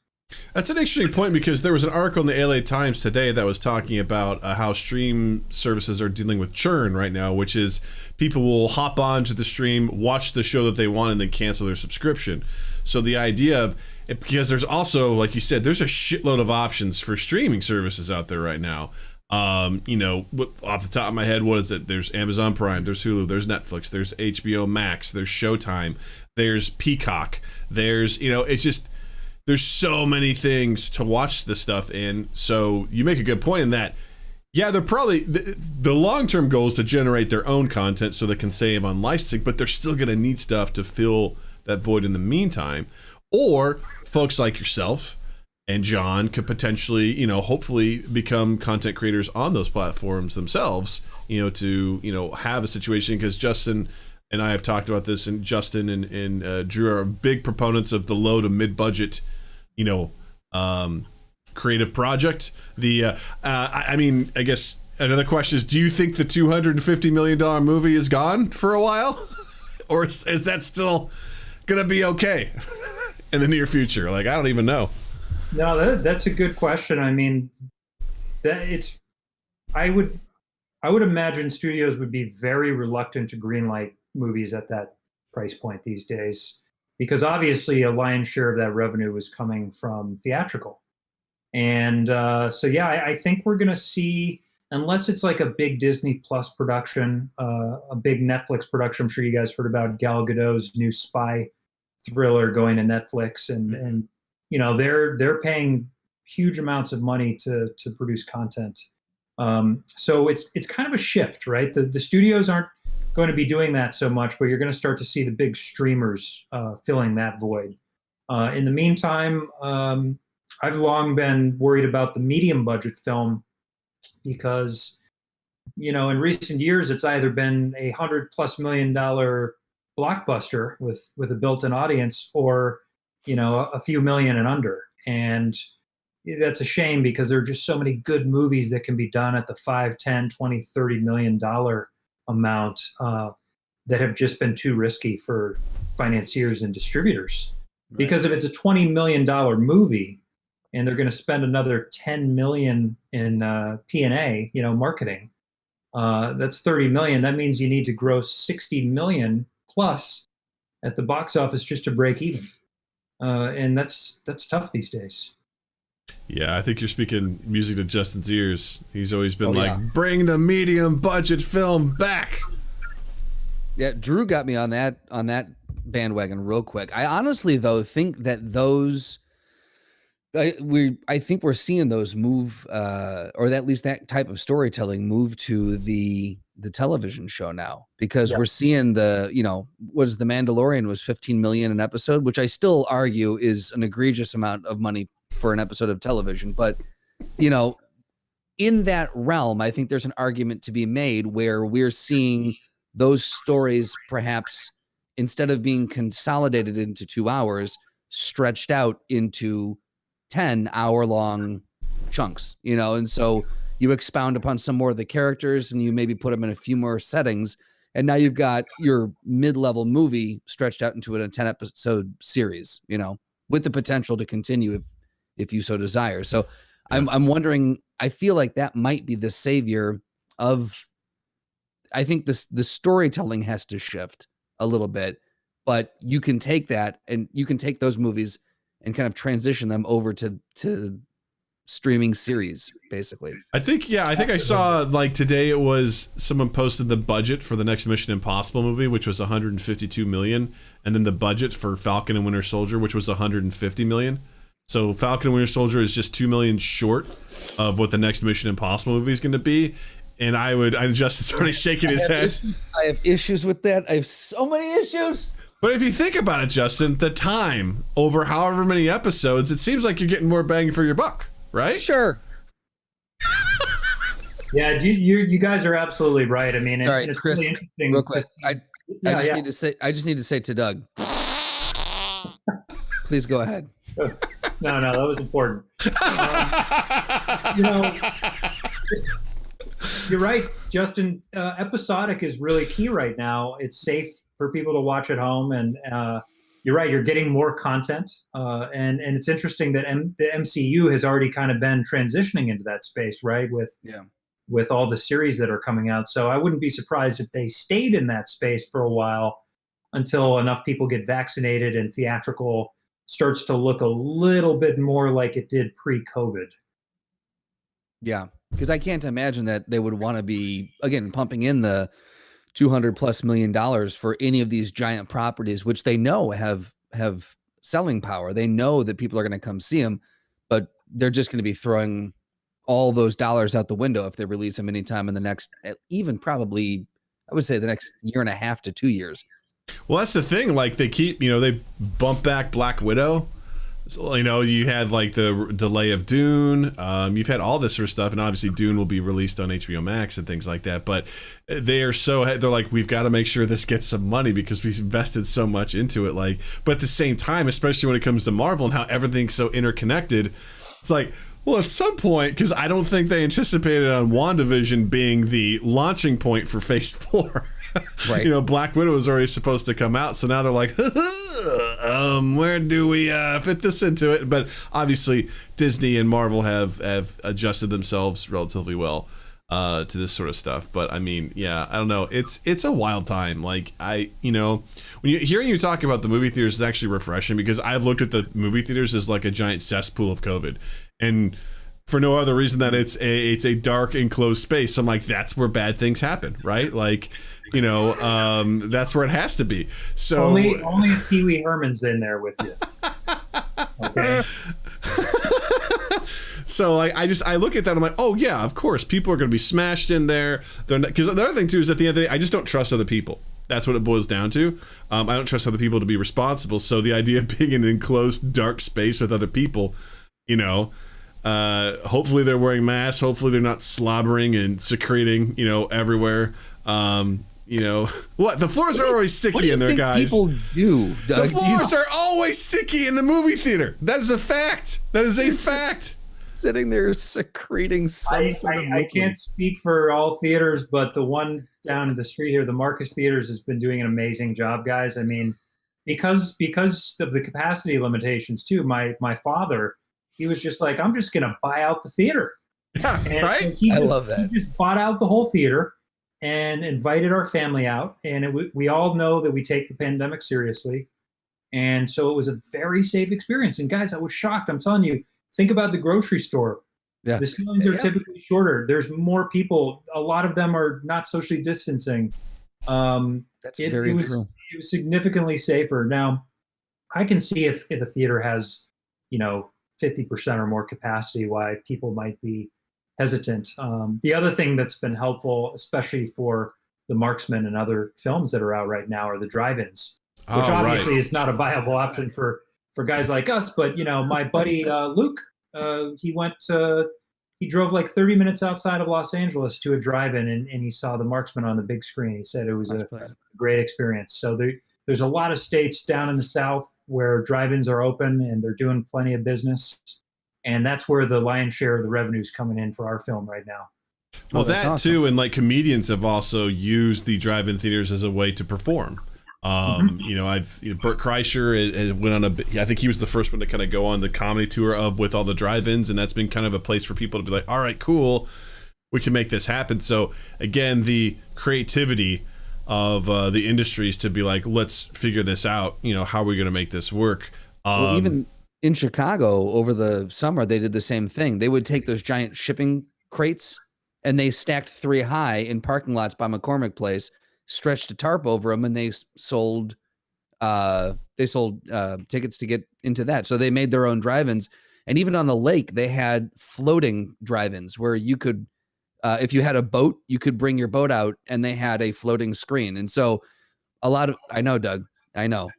That's an interesting point because there was an article in the LA Times today that was talking about how stream services are dealing with churn right now, which is people will hop on to the stream, watch the show that they want, and then cancel their subscription. So the idea of, because there's also, like you said, there's a shitload of options for streaming services out there right now. Off the top of my head, what is it? There's Amazon Prime, there's Hulu, there's Netflix, there's HBO Max, there's Showtime, there's Peacock, there's, it's just, there's so many things to watch this stuff in. So you make a good point in that. Yeah, they're probably the long-term goal is to generate their own content so they can save on licensing, but they're still going to need stuff to fill that void in the meantime. Or folks like yourself and John could potentially, you know, hopefully become content creators on those platforms themselves, you know, to, you know, have a situation, because Justin and I have talked about this, and Justin and Drew are big proponents of the low to mid-budget, you know, creative project. I mean, I guess another question is, do you think the $250 million movie is gone for a while? Or is that still going to be okay in the near future? Like, I don't even know. No, that's a good question. I mean, I would imagine studios would be very reluctant to greenlight movies at that price point these days, because obviously a lion's share of that revenue is coming from theatrical. And so, yeah, I think we're going to see, unless it's like a big Disney Plus production, a big Netflix production. I'm sure you guys heard about Gal Gadot's new spy thriller going to Netflix, and you know, they're paying huge amounts of money to produce content. So it's kind of a shift, right? The studios aren't going to be doing that so much, but you're going to start to see the big streamers filling that void. In the meantime, I've long been worried about the medium budget film, because, you know, in recent years, it's either been $100+ million blockbuster with a built-in audience, or, you know, a few million and under. And that's a shame, because there are just so many good movies that can be done at the $5, $10, $20, $30 million amount that have just been too risky for financiers and distributors. Right. Because if it's a $20 million movie and they're going to spend another $10 million in P&A, you know, marketing, that's $30 million. That means you need to gross $60 million plus at the box office just to break even. And that's tough these days. Yeah, I think you're speaking music to Justin's ears. He's always been bring the medium budget film back. Yeah, Drew got me on that bandwagon real quick. I honestly, though, think that I think we're seeing those move, or at least that type of storytelling move to the television show now, because we're seeing the Mandalorian was 15 million an episode, which I still argue is an egregious amount of money for an episode of television. But, you know, in that realm, I think there's an argument to be made where we're seeing those stories, perhaps instead of being consolidated into 2 hours, stretched out into 10-hour-long chunks, you know. And so you expound upon some more of the characters, and you maybe put them in a few more settings, and now you've got your mid-level movie stretched out into a 10-episode series, you know, with the potential to continue if you so desire. So I'm wondering, I feel like that might be the savior of, I think the storytelling has to shift a little bit, but you can take that and you can take those movies and kind of transition them over to streaming series, basically. I think I saw, like, today it was someone posted the budget for the next Mission Impossible movie, which was 152 million, and then the budget for Falcon and Winter Soldier, which was 150 million. So Falcon and Winter Soldier is just 2 million short of what the next Mission Impossible movie is going to be. And Justin's already shaking his head. I have issues with that. I have so many issues. But if you think about it, Justin, the time over however many episodes, it seems like you're getting more bang for your buck, right? Sure. Yeah, you guys are absolutely right. I mean, right, it's Chris, really interesting. Real quick, I just need to say to Doug, please go ahead. No, that was important. You're right, Justin. Episodic is really key right now. It's safe for people to watch at home, and you're right. You're getting more content, and it's interesting that the MCU has already kind of been transitioning into that space, right? With all the series that are coming out. So I wouldn't be surprised if they stayed in that space for a while until enough people get vaccinated and theatrical starts to look a little bit more like it did pre-COVID. Yeah, because I can't imagine that they would want to be, again, pumping in the $200+ million for any of these giant properties, which they know have selling power. They know that people are going to come see them, but they're just going to be throwing all those dollars out the window if they release them anytime in the next, even probably, I would say the next year and a half to 2 years. Well, that's the thing. Like they keep, they bump back Black Widow. So, you had like the delay of Dune. You've had all this sort of stuff, and obviously Dune will be released on HBO Max and things like that. But they're like, we've got to make sure this gets some money because we've invested so much into it. Like, but at the same time, especially when it comes to Marvel and how everything's so interconnected, it's like, well, at some point, because I don't think they anticipated on WandaVision being the launching point for Phase 4. Right. Black Widow was already supposed to come out, so now they're like, where do we fit this into it? But obviously, Disney and Marvel have adjusted themselves relatively well to this sort of stuff. But I mean, I don't know. It's a wild time. Like hearing you talk about the movie theaters is actually refreshing because I've looked at the movie theaters as like a giant cesspool of COVID, and for no other reason that it's a dark enclosed space. So I'm like, that's where bad things happen, right? Like. That's where it has to be. So only if Pee Wee Herman's in there with you. Okay. So I look at that. I'm like, oh yeah, of course, people are going to be smashed in there. Because the other thing too is at the end of the day, I just don't trust other people. That's what it boils down to. I don't trust other people to be responsible. So the idea of being in an enclosed dark space with other people, hopefully they're wearing masks. Hopefully they're not slobbering and secreting, everywhere. What? The floors are always sticky in there, guys. People do. The floors are always sticky in the movie theater. That is a fact. That is a fact. Sitting there secreting some sort of liquid. I can't speak for all theaters, but the one down the street here, the Marcus Theaters, has been doing an amazing job, guys. I mean, because of the capacity limitations too. My father, he was just like, I'm just gonna buy out the theater. Yeah, and right. I love that. He just bought out the whole theater and invited our family out. And we all know that we take the pandemic seriously. And so it was a very safe experience. And guys, I was shocked. I'm telling you, think about the grocery store. Yeah. The ceilings are typically shorter. There's more people. A lot of them are not socially distancing. That's very true. It was significantly safer. Now, I can see if a theater has, 50% or more capacity, why people might be hesitant. The other thing that's been helpful, especially for the Marksman and other films that are out right now, are the drive-ins, which obviously is not a viable option for guys like us. But my buddy Luke, he drove like 30 minutes outside of Los Angeles to a drive-in, and he saw the Marksman on the big screen. He said it was a great experience. So there's a lot of states down in the South where drive-ins are open and they're doing plenty of business. And that's where the lion's share of the revenue is coming in for our film right now. Well, that awesome. Too, and like comedians have also used the drive-in theaters as a way to perform. Bert Kreischer went on I think he was the first one to kind of go on the comedy tour with all the drive-ins, and that's been kind of a place for people to be like, all right, cool, we can make this happen. So again, the creativity of the industries to be like, let's figure this out. How are we going to make this work? Well, even in Chicago over the summer, they did the same thing. They would take those giant shipping crates and they stacked 3 high in parking lots by McCormick Place, stretched a tarp over them, and they sold tickets to get into that. So they made their own drive-ins. And even on the lake, they had floating drive-ins where you could, if you had a boat, you could bring your boat out and they had a floating screen. And so I know, Doug, I know.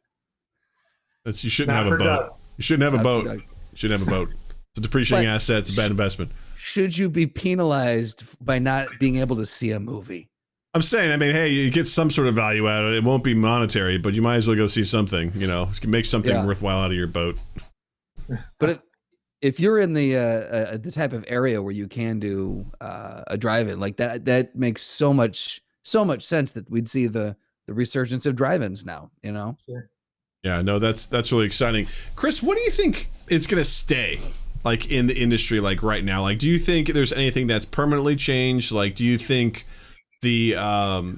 You shouldn't have a boat. You shouldn't have a boat. You shouldn't have a boat. It's a depreciating asset. It's a bad investment. Should you be penalized by not being able to see a movie? I'm saying, hey, you get some sort of value out of it. It won't be monetary, but you might as well go see something. Make something worthwhile out of your boat. But if you're in the type of area where you can do a drive-in like that makes so much sense that we'd see the resurgence of drive-ins now. Sure. Yeah, no, that's really exciting. Chris, what do you think is going to stay like in the industry like right now? Like, do you think there's anything that's permanently changed? Like, do you think the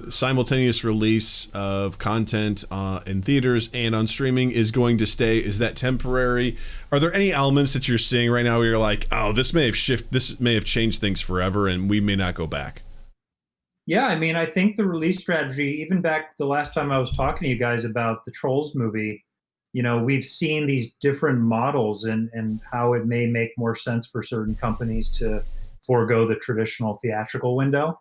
simultaneous release of content in theaters and on streaming is going to stay? Is that temporary? Are there any elements that you're seeing right now where you're like, oh, this may have changed things forever and we may not go back? Yeah, I think the release strategy, even back the last time I was talking to you guys about the Trolls movie, we've seen these different models and how it may make more sense for certain companies to forego the traditional theatrical window.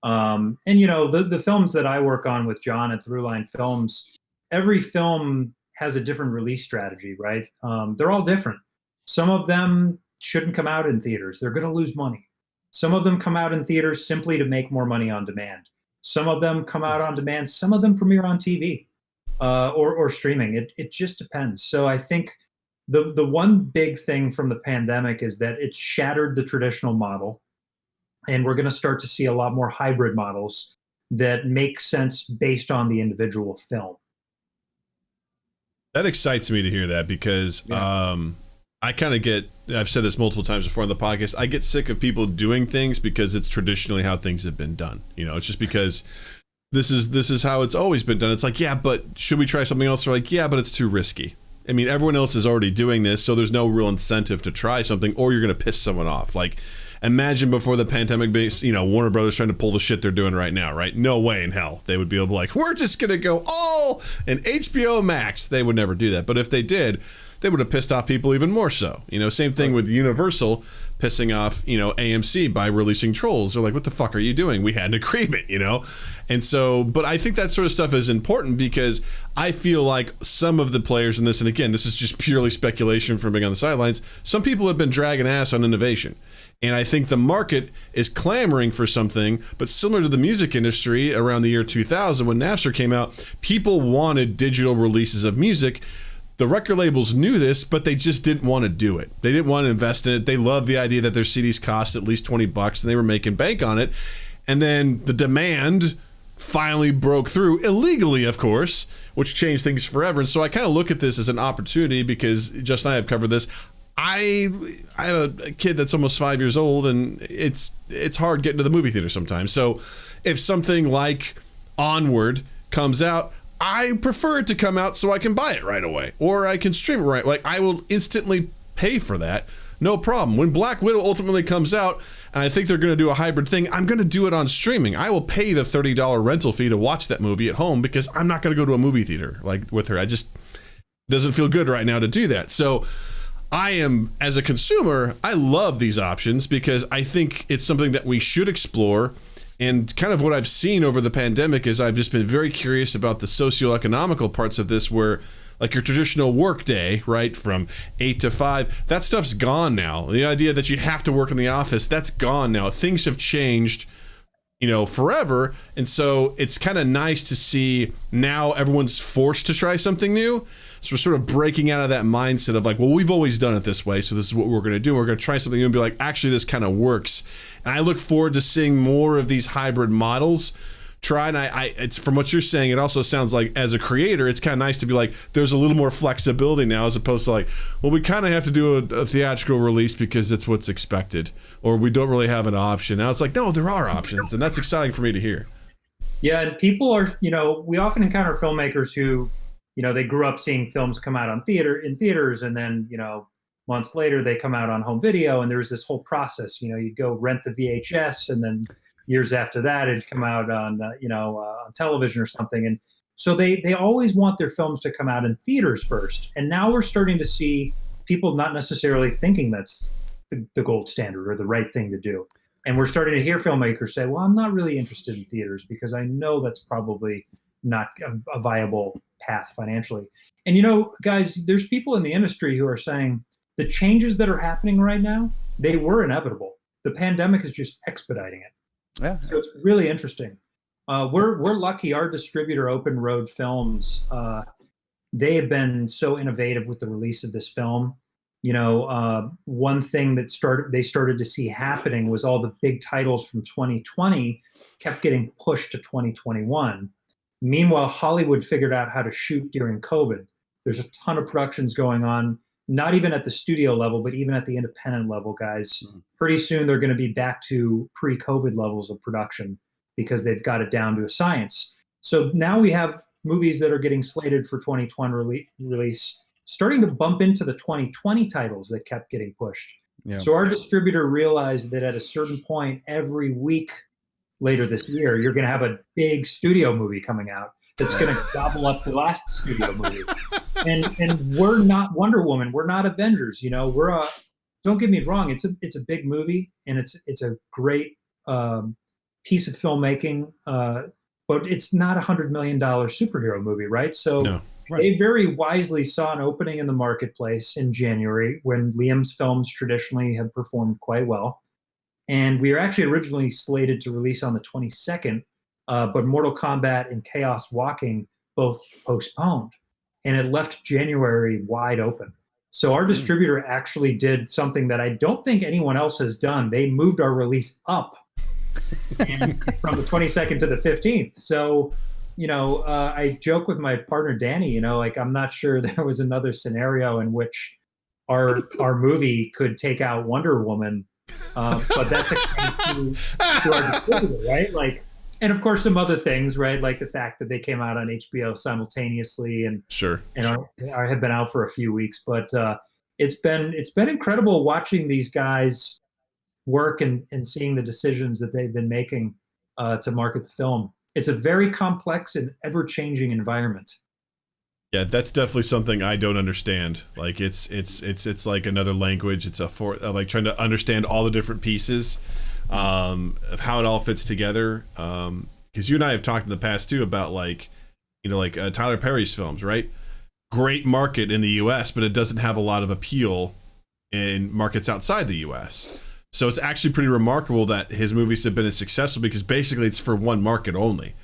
And the films that I work on with John at Throughline Films, every film has a different release strategy, right? They're all different. Some of them shouldn't come out in theaters. They're going to lose money. Some of them come out in theaters simply to make more money on demand. Some of them come out on demand. Some of them premiere on TV or streaming. It just depends. So I think the one big thing from the pandemic is that it's shattered the traditional model. And we're going to start to see a lot more hybrid models that make sense based on the individual film. That excites me to hear that because I kind of I've said this multiple times before on the podcast, I get sick of people doing things because it's traditionally how things have been done. It's just because this is how it's always been done. It's like, yeah, but should we try something else? Or like, yeah, but it's too risky. I mean, everyone else is already doing this, so there's no real incentive to try something, or you're going to piss someone off. Like, imagine before the pandemic, Warner Brothers trying to pull the shit they're doing right now, right? No way in hell they would be able to like, we're just going to go all in HBO Max. They would never do that. But if they did, they would have pissed off people even more so. Same thing with Universal pissing off, AMC by releasing Trolls. They're like, what the fuck are you doing? We had an agreement, And so, but I think that sort of stuff is important because I feel like some of the players in this, and again, this is just purely speculation from being on the sidelines, some people have been dragging ass on innovation. And I think the market is clamoring for something, but similar to the music industry around the year 2000 when Napster came out, people wanted digital releases of music. The record labels knew this, but they just didn't want to do it. They didn't want to invest in it. They loved the idea that their CDs cost at least $20 and they were making bank on it. And then the demand finally broke through, illegally, of course, which changed things forever. And so I kind of look at this as an opportunity because Justin and I have covered this. I have a kid that's almost 5 years old, and it's hard getting to the movie theater sometimes. So if something like Onward comes out, I prefer it to come out so I can buy it right away, or I can stream it right. Like, I will instantly pay for that, no problem. When Black Widow ultimately comes out, and I think they're going to do a hybrid thing, I'm going to do it on streaming. I will pay the $30 rental fee to watch that movie at home because I'm not going to go to a movie theater like with her. I just doesn't feel good right now to do that. So I am, as a consumer, I love these options because I think it's something that we should explore. And kind of what I've seen over the pandemic is I've just been very curious about the socioeconomical parts of this where, like your traditional work day, right, from 8 to 5, that stuff's gone now. The idea that you have to work in the office, that's gone now. Things have changed, forever. And so it's kind of nice to see now everyone's forced to try something new. So we're sort of breaking out of that mindset of like, well, we've always done it this way, so this is what we're going to do. We're going to try something new and be like, actually, this kind of works. And I look forward to seeing more of these hybrid models try. And it's from what you're saying, it also sounds like as a creator, it's kind of nice to be like, there's a little more flexibility now as opposed to like, well, we kind of have to do a theatrical release because it's what's expected, or we don't really have an option. Now it's like, no, there are options, and that's exciting for me to hear. Yeah, and people are, we often encounter filmmakers who, they grew up seeing films come out in theaters, and then, months later they come out on home video, and there's this whole process. You go rent the VHS, and then years after that it'd come out on, on television or something. And so they always want their films to come out in theaters first. And now we're starting to see people not necessarily thinking that's the gold standard or the right thing to do. And we're starting to hear filmmakers say, well, I'm not really interested in theaters because I know that's probably not a viable path financially. And, guys, there's people in the industry who are saying the changes that are happening right now, they were inevitable. The pandemic is just expediting it. Yeah. So it's really interesting. We're lucky. Our distributor, Open Road Films, they have been so innovative with the release of this film. One thing that they started to see happening was all the big titles from 2020 kept getting pushed to 2021. Meanwhile, Hollywood figured out how to shoot during COVID. There's a ton of productions going on, not even at the studio level, but even at the independent level, guys. Mm-hmm. Pretty soon they're going to be back to pre-COVID levels of production because they've got it down to a science. So now we have movies that are getting slated for 2020 release, starting to bump into the 2020 titles that kept getting pushed. Yeah. So our distributor realized that at a certain point every week later this year, you're going to have a big studio movie coming out that's going to gobble up the last studio movie. and we're not Wonder Woman. We're not Avengers. You know, don't get me wrong. It's a big movie, and it's a great piece of filmmaking. But it's not $100 million superhero movie, right? So No. Right. they very wisely saw an opening in the marketplace in January when Liam's films traditionally have performed quite well. And we were actually originally slated to release on the 22nd, but Mortal Kombat and Chaos Walking both postponed. And it left January wide open. So our distributor actually did something that I don't think anyone else has done. They moved our release up and from the 22nd to the 15th. So, you know, I joke with my partner, Danny, you know, like, I'm not sure there was another scenario in which our movie could take out Wonder Woman. But that's a credit to our distributor, right? Like, and of course some other things, right? Like the fact that they came out on HBO simultaneously and Sure. and have been out for a few weeks. But it's been incredible watching these guys work and seeing the decisions that they've been making to market the film. It's a very complex and ever-changing environment. Yeah, that's definitely something I don't understand. Like it's like another language. It's like trying to understand all the different pieces of how it all fits together. Because you and I have talked in the past too about like, you know, like Tyler Perry's films, right? Great market in the U.S., but it doesn't have a lot of appeal in markets outside the U.S. So it's actually pretty remarkable that his movies have been as successful because basically it's for one market only.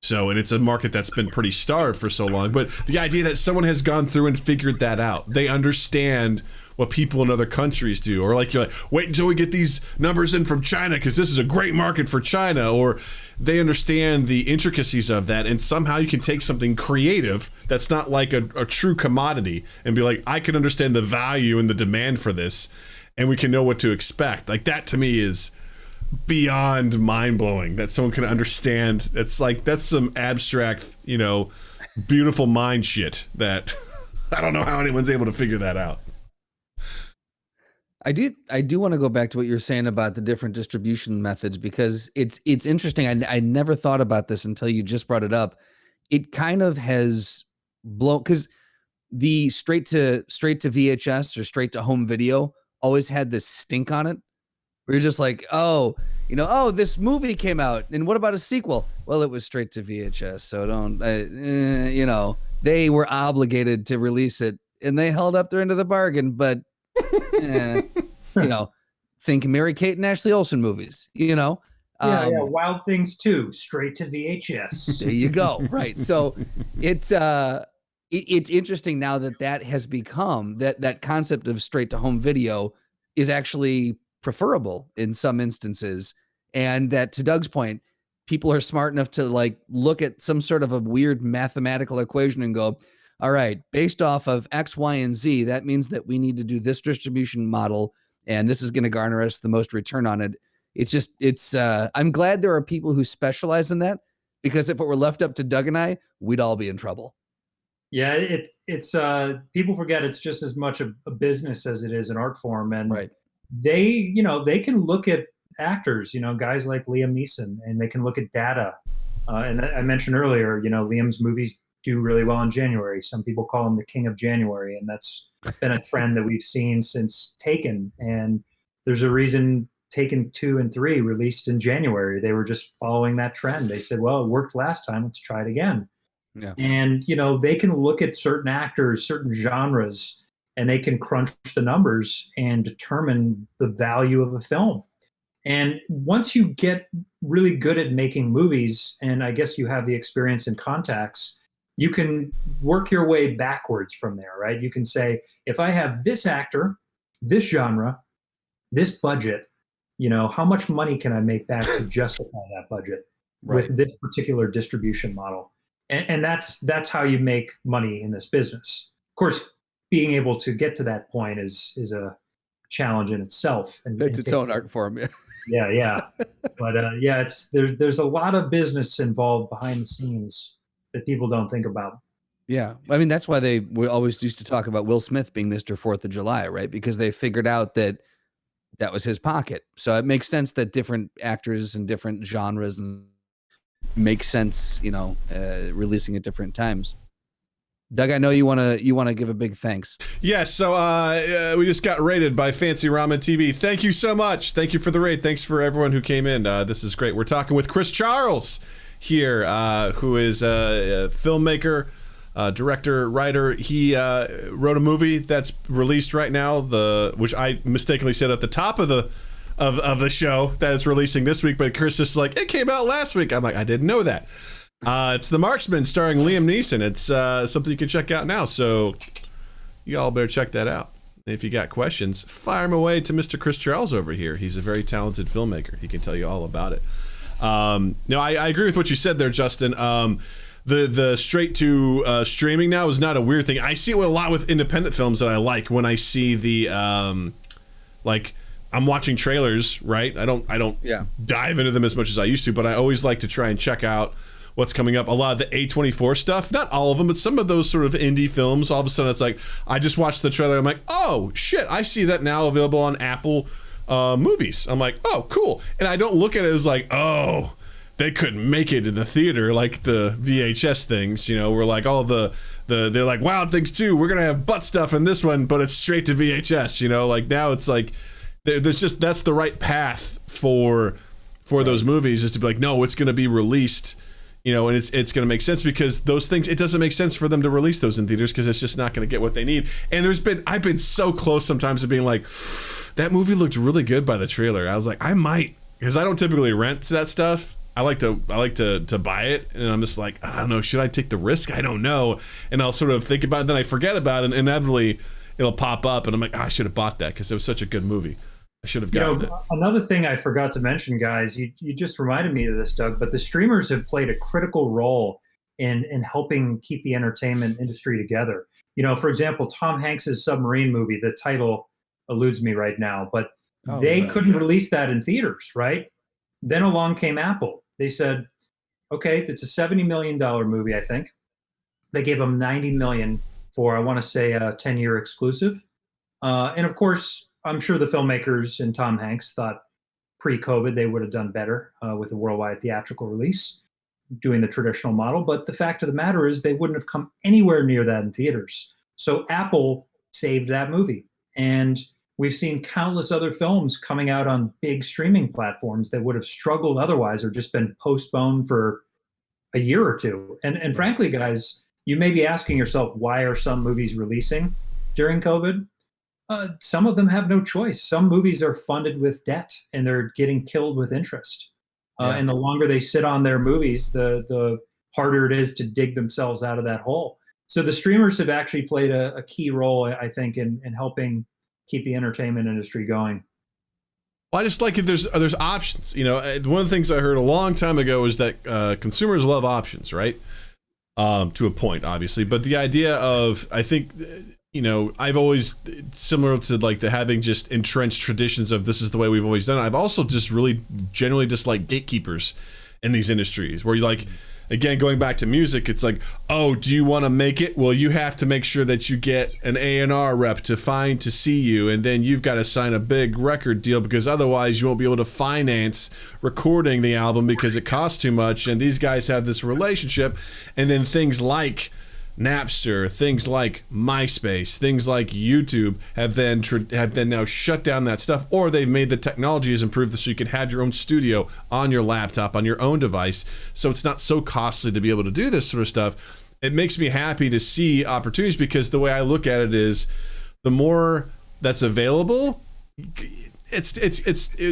So, and it's a market that's been pretty starved for so long. But the idea that someone has gone through and figured that out, they understand what people in other countries do. Or like, you're like, wait until we get these numbers in from China because this is a great market for China. Or they understand the intricacies of that. And somehow you can take something creative that's not like a true commodity and be like, I can understand the value and the demand for this. And we can know what to expect. Like that to me is beyond mind-blowing that someone can understand. It's like that's some abstract, you know, beautiful mind shit that I don't know how anyone's able to figure that out. I do want to go back to what you're saying about the different distribution methods because it's interesting. I never thought about this until you just brought it up. It kind of has blown because the straight to VHS or straight to home video always had this stink on it. Where you're just like, oh, you know, oh, this movie came out, and what about a sequel? Well, it was straight to VHS, so don't, you know, they were obligated to release it, and they held up their end of the bargain. But, you know, think Mary-Kate and Ashley Olsen movies, you know. Yeah, Wild Things 2, straight to VHS. There you go. Right. So it's interesting now that has become that concept of straight to home video is actually preferable in some instances. And that, to Doug's point, people are smart enough to like look at some sort of a weird mathematical equation and go, all right, based off of X, Y, and Z, that means that we need to do this distribution model. And this is going to garner us the most return on it. I'm glad there are people who specialize in that, because if it were left up to Doug and I, we'd all be in trouble. Yeah, it's people forget it's just as much a business as it is an art form. And right. They can look at actors, you know, guys like Liam Neeson, and they can look at data. And I mentioned earlier, you know, Liam's movies do really well in January. Some people call him the king of January, and that's been a trend that we've seen since Taken. And there's a reason Taken 2 and 3 released in January. They were just following that trend. They said, well, it worked last time, let's try it again. Yeah. And, you know, they can look at certain actors, certain genres, and they can crunch the numbers and determine the value of a film. And once you get really good at making movies, and I guess you have the experience and contacts, you can work your way backwards from there, right? You can say, if I have this actor, this genre, this budget, you know, how much money can I make back to justify that budget with this particular distribution model? And that's how you make money in this business. Of course, being able to get to that point is a challenge in itself. And it's its own art form. Yeah. But there's a lot of business involved behind the scenes that people don't think about. Yeah. I mean, that's why we always used to talk about Will Smith being Mr. 4th of July, right? Because they figured out that was his pocket. So it makes sense that different actors and different genres and make sense, you know, releasing at different times. Doug, I know you want to give a big thanks. Yes, so we just got rated by Fancy Ramen TV. Thank you so much. Thank you for the raid. Thanks for everyone who came in. This is great. We're talking with Chris Charles here, who is a filmmaker, director, writer. He wrote a movie that's released right now, which I mistakenly said at the top of the show that is releasing this week, but Chris is like, it came out last week. I'm like, I didn't know that. It's The Marksman starring Liam Neeson. It's something you can check out now, so you all better check that out. And if you got questions, fire them away to Mr. Chris Charles over here. He's a very talented filmmaker. He can tell you all about it. No, I agree with what you said there, Justin. The straight to streaming now is not a weird thing. I see it a lot with independent films that I like when I see the like I'm watching trailers, right? I don't dive into them as much as I used to, but I always like to try and check out what's coming up. A lot of the A24 stuff, not all of them, but some of those sort of indie films, all of a sudden it's like, I just watched the trailer, I'm like, oh shit, I see that now available on Apple movies. I'm like, oh, cool. And I don't look at it as like, oh, they couldn't make it in the theater like the VHS things, we're like, all they're like Wild Things 2, we're gonna have butt stuff in this one, but it's straight to VHS, like now it's like there's just, that's the right path for those movies, is to be like, no, it's gonna be released, and it's going to make sense, because those things, it doesn't make sense for them to release those in theaters because it's just not going to get what they need. And I've been so close sometimes to being like, that movie looked really good by the trailer. I was like, I might, because I don't typically rent that stuff. I like to buy it, and I'm just like, I don't know, should I take the risk? I don't know. And I'll sort of think about it, then I forget about it, and inevitably it'll pop up, and I'm like, I should have bought that because it was such a good movie. I should have gotten it. Another thing I forgot to mention, guys, you just reminded me of this, Doug, but the streamers have played a critical role in helping keep the entertainment industry together. For example, Tom Hanks's submarine movie, the title eludes me right now, but they couldn't release that in theaters, right? Then along came Apple. They said, okay, it's a $70 million movie, I think. They gave them $90 million for, I want to say, a 10-year exclusive. And of course, I'm sure the filmmakers and Tom Hanks thought pre-COVID they would have done better with a worldwide theatrical release, doing the traditional model. But the fact of the matter is they wouldn't have come anywhere near that in theaters. So Apple saved that movie. And we've seen countless other films coming out on big streaming platforms that would have struggled otherwise or just been postponed for a year or two. And frankly, guys, you may be asking yourself, why are some movies releasing during COVID? Some of them have no choice. Some movies are funded with debt and they're getting killed with interest. And the longer they sit on their movies, the harder it is to dig themselves out of that hole. So the streamers have actually played a key role, I think, in helping keep the entertainment industry going. Well, I just like it. There's options. One of the things I heard a long time ago is that consumers love options, right? To a point, obviously. But the idea of, I think, I've always, similar to like the having just entrenched traditions of this is the way we've always done it, I've also just really generally disliked gatekeepers in these industries where you like, again, going back to music, it's like, oh, do you want to make it? Well, you have to make sure that you get an A&R rep to see you, and then you've got to sign a big record deal because otherwise you won't be able to finance recording the album because it costs too much, and these guys have this relationship. And then things like Napster, things like MySpace, things like YouTube have then now shut down that stuff, or they've made the technology has improved so you can have your own studio on your laptop, on your own device, so it's not so costly to be able to do this sort of stuff. It makes me happy to see opportunities because the way I look at it is the more that's available, Justin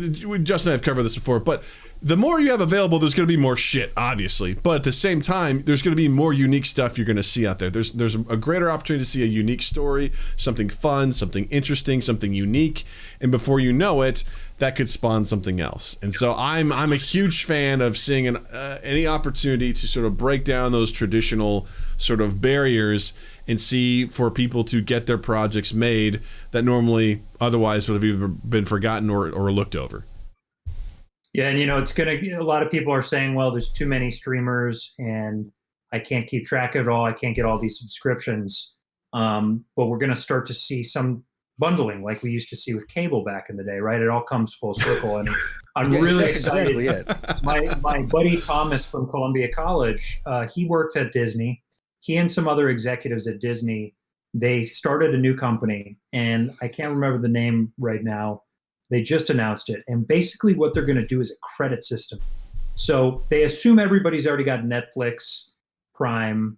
and I've covered this before, but the more you have available, there's going to be more shit, obviously. But at the same time, there's going to be more unique stuff you're going to see out there. There's a greater opportunity to see a unique story, something fun, something interesting, something unique. And before you know it, that could spawn something else. And so I'm a huge fan of seeing any opportunity to sort of break down those traditional sort of barriers and see for people to get their projects made that normally otherwise would have either been forgotten or looked over. Yeah, and a lot of people are saying, well, there's too many streamers and I can't keep track of it all. I can't get all these subscriptions. But we're going to start to see some bundling like we used to see with cable back in the day, right? It all comes full circle. And I'm really excited. Exactly my buddy Thomas from Columbia College, he worked at Disney. he and some other executives at Disney, they started a new company, and I can't remember the name right now. They just announced it. And basically what they're going to do is a credit system. So they assume everybody's already got Netflix, Prime,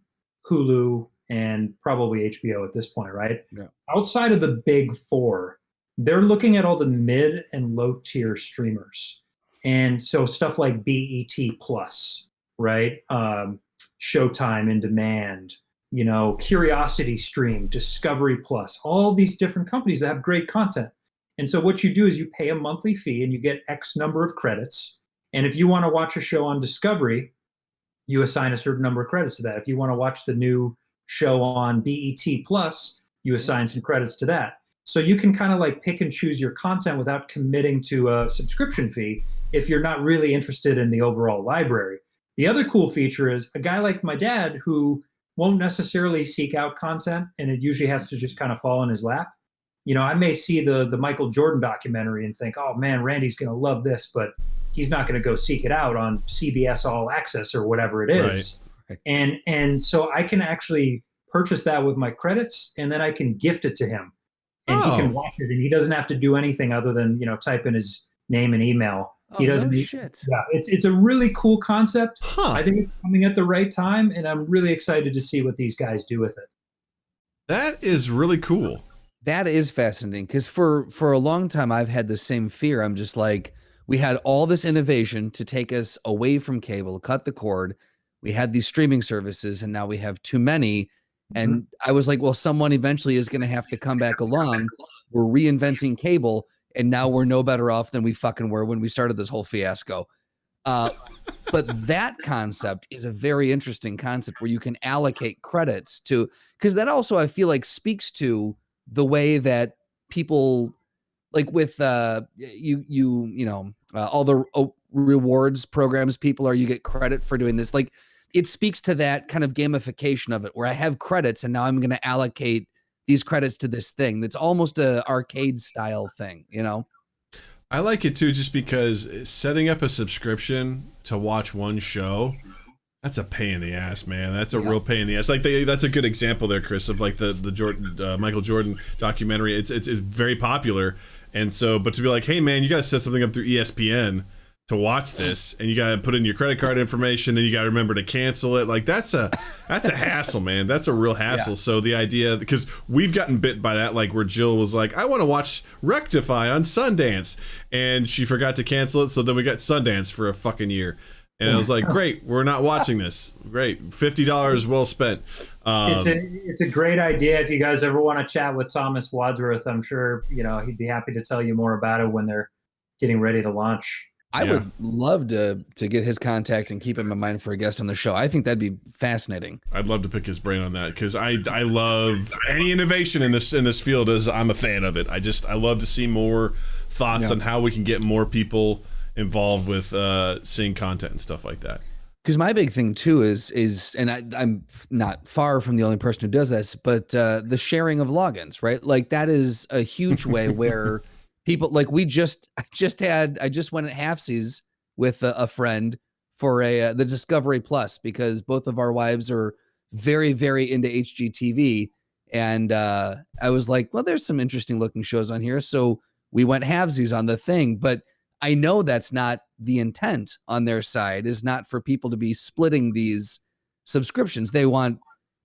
Hulu, and probably HBO at this point, right? Yeah. Outside of the big four, they're looking at all the mid and low tier streamers. And so stuff like BET Plus, right? Showtime in demand, Curiosity Stream, Discovery Plus, all these different companies that have great content. And so what you do is you pay a monthly fee and you get X number of credits. And if you want to watch a show on Discovery, you assign a certain number of credits to that. If you want to watch the new show on BET Plus, you assign some credits to that. So you can kind of like pick and choose your content without committing to a subscription fee if you're not really interested in the overall library. The other cool feature is a guy like my dad who won't necessarily seek out content, and it usually has to just kind of fall in his lap. I may see the Michael Jordan documentary and think, oh man, Randy's going to love this, but he's not going to go seek it out on CBS All Access or whatever it is. Right. And so I can actually purchase that with my credits, and then I can gift it to him. And he can watch it, and he doesn't have to do anything other than, type in his name and email. He doesn't. No shit. Yeah, it's a really cool concept. Huh. I think it's coming at the right time, and I'm really excited to see what these guys do with it. That is really cool. That is fascinating, because for a long time I've had the same fear. I'm just like, we had all this innovation to take us away from cable, cut the cord. We had these streaming services, and now we have too many. And I was like, well, someone eventually is going to have to come back along. We're reinventing cable, and now we're no better off than we fucking were when we started this whole fiasco. But that concept is a very interesting concept where you can allocate credits to, because that also I feel like speaks to the way that people, like with all the rewards programs people are, you get credit for doing this. Like, it speaks to that kind of gamification of it, where I have credits and now I'm going to allocate these credits to this thing. That's almost a arcade style thing, I like it too, just because setting up a subscription to watch one show, that's a pain in the ass, man. That's a real pain in the ass. Like that's a good example there, Chris, of like the Jordan, Michael Jordan documentary. It's very popular. And so, but to be like, hey man, you got to set something up through ESPN to watch this, and you got to put in your credit card information, then you got to remember to cancel it. Like that's a hassle, man. That's a real hassle. Yeah. So the idea, because we've gotten bit by that, like where Jill was like, I want to watch Rectify on Sundance, and she forgot to cancel it. So then we got Sundance for a fucking year. And I was like, great, we're not watching this. Great. $50 well spent. It's a great idea. If you guys ever want to chat with Thomas Wadsworth, I'm sure, he'd be happy to tell you more about it when they're getting ready to launch. I would love to get his contact and keep him in mind for a guest on the show. I think that'd be fascinating. I'd love to pick his brain on that, because I love any innovation in this field. As I'm a fan of it. I love to see more thoughts on how we can get more people involved with seeing content and stuff like that. Because my big thing too is and I'm not far from the only person who does this, but the sharing of logins, right? Like that is a huge way where people, like I just went at halfsies with a friend for the Discovery Plus, because both of our wives are very, very into HGTV. And I was like, well, there's some interesting looking shows on here. So we went halvesies on the thing, but I know that's not the intent on their side, is not for people to be splitting these subscriptions. They want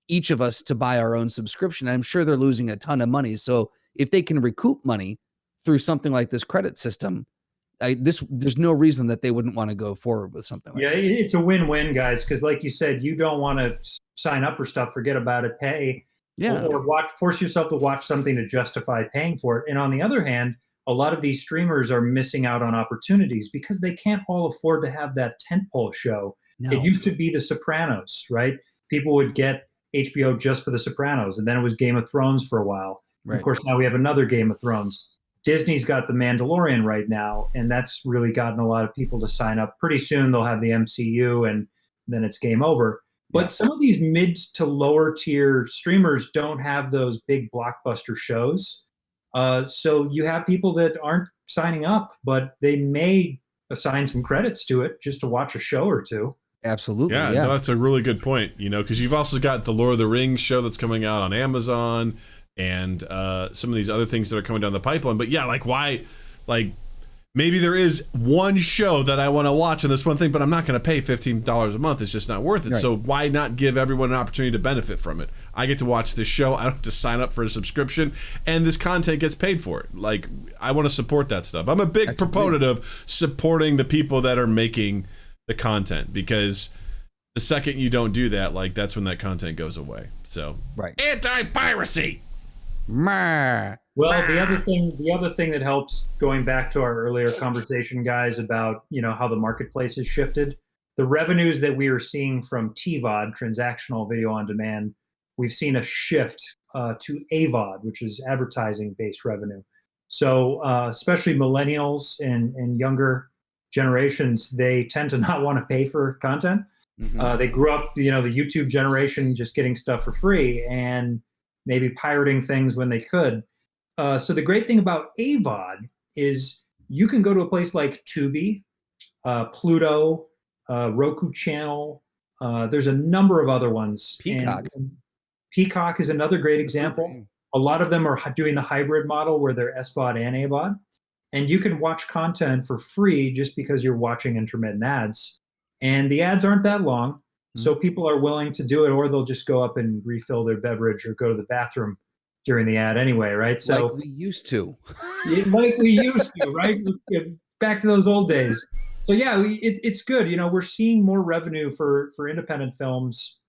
each of us to buy our own subscription. I'm sure they're losing a ton of money. So if they can recoup money through something like this credit system, there's no reason that they wouldn't want to go forward with something like this. It's a win-win, guys, because like you said, you don't want to sign up for stuff, forget about it, pay, or force yourself to watch something to justify paying for it. And on the other hand, a lot of these streamers are missing out on opportunities because they can't all afford to have that tentpole show. No. It used to be The Sopranos, right? People would get HBO just for The Sopranos, and then it was Game of Thrones for a while. Right. Of course, now we have another Game of Thrones. Disney's got The Mandalorian right now, and that's really gotten a lot of people to sign up. Pretty soon they'll have the MCU, and then it's game over. But some of these mid to lower tier streamers don't have those big blockbuster shows. So you have people that aren't signing up, but they may assign some credits to it just to watch a show or two. Absolutely. Yeah, Yeah. no, that's a really good point. Because you've also got the Lord of the Rings show that's coming out on Amazon, and some of these other things that are coming down the pipeline. But yeah, like why, like maybe there is one show that I want to watch and this one thing, but I'm not going to pay $15 a month. It's just not worth it. Right. So why not give everyone an opportunity to benefit from it? I get to watch this show. I don't have to sign up for a subscription, and this content gets paid for it. Like, I want to support that stuff. I'm a big proponent of supporting the people that are making the content, because the second you don't do that, like, that's when that content goes away. So, anti-piracy. Well, the other thing that helps, going back to our earlier conversation, guys, about how the marketplace has shifted, the revenues that we are seeing from TVOD, transactional video on demand, we've seen a shift to AVOD, which is advertising-based revenue. So, especially millennials and younger generations, they tend to not want to pay for content. Mm-hmm. They grew up, the YouTube generation, just getting stuff for free and maybe pirating things when they could. So the great thing about AVOD is you can go to a place like Tubi, Pluto, Roku Channel. There's a number of other ones. Peacock. And Peacock is another great example. A lot of them are doing the hybrid model where they're SVOD and AVOD. And you can watch content for free just because you're watching intermittent ads. And the ads aren't that long. Mm-hmm. So people are willing to do it, or they'll just go up and refill their beverage or go to the bathroom during the ad anyway, right? So like we used to. Right? Let's get back to those old days. So yeah, it's good. We're seeing more revenue for independent films,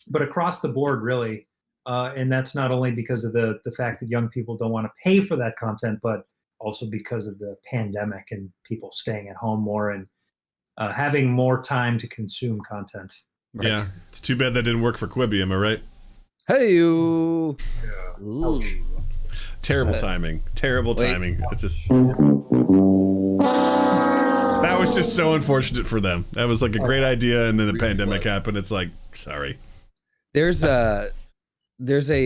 but across the board, really. And that's not only because of the fact that young people don't want to pay for that content, but also because of the pandemic and people staying at home more and having more time to consume content. Right? Yeah, it's too bad that didn't work for Quibi, am I right? Hey, you. Yeah. Terrible timing. Terrible timing. It's just... That was just so unfortunate for them. That was like a great idea, and then the pandemic happened. It's like, sorry. There's a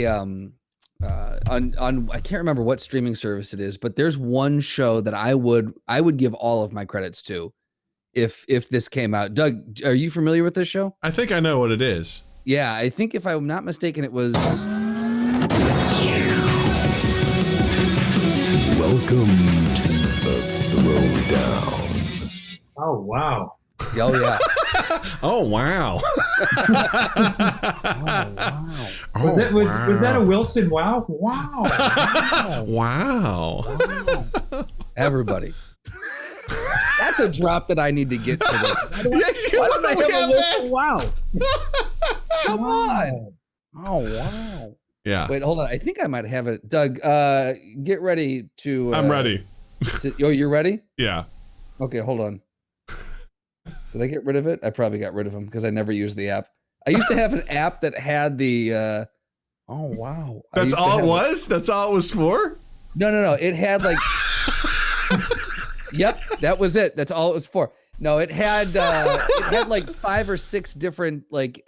on I can't remember what streaming service it is, but there's one show that I would give all of my credits to if this came out. Doug, are you familiar with this show? I think I know what it is. Yeah, I think if I'm not mistaken, it was... Welcome to the Throwdown. Oh, wow. Oh, yeah. Oh, wow. Oh, wow. Was that a Wilson wow? Wow. Wow. Wow. Everybody. That's a drop that I need to get for this. Why don't I have a Wilson wow? Come on. Oh, wow. Yeah. Wait, hold on. I think I might have it. Doug, get ready to... I'm ready. You're ready? Yeah. Okay, hold on. Did I get rid of it? I probably got rid of them because I never used the app. I used to have an app that had the... oh, wow. That's all it was? That's all it was for? No. It had like... Yep, that was it. That's all it was for. No, it had like 5 or 6 different like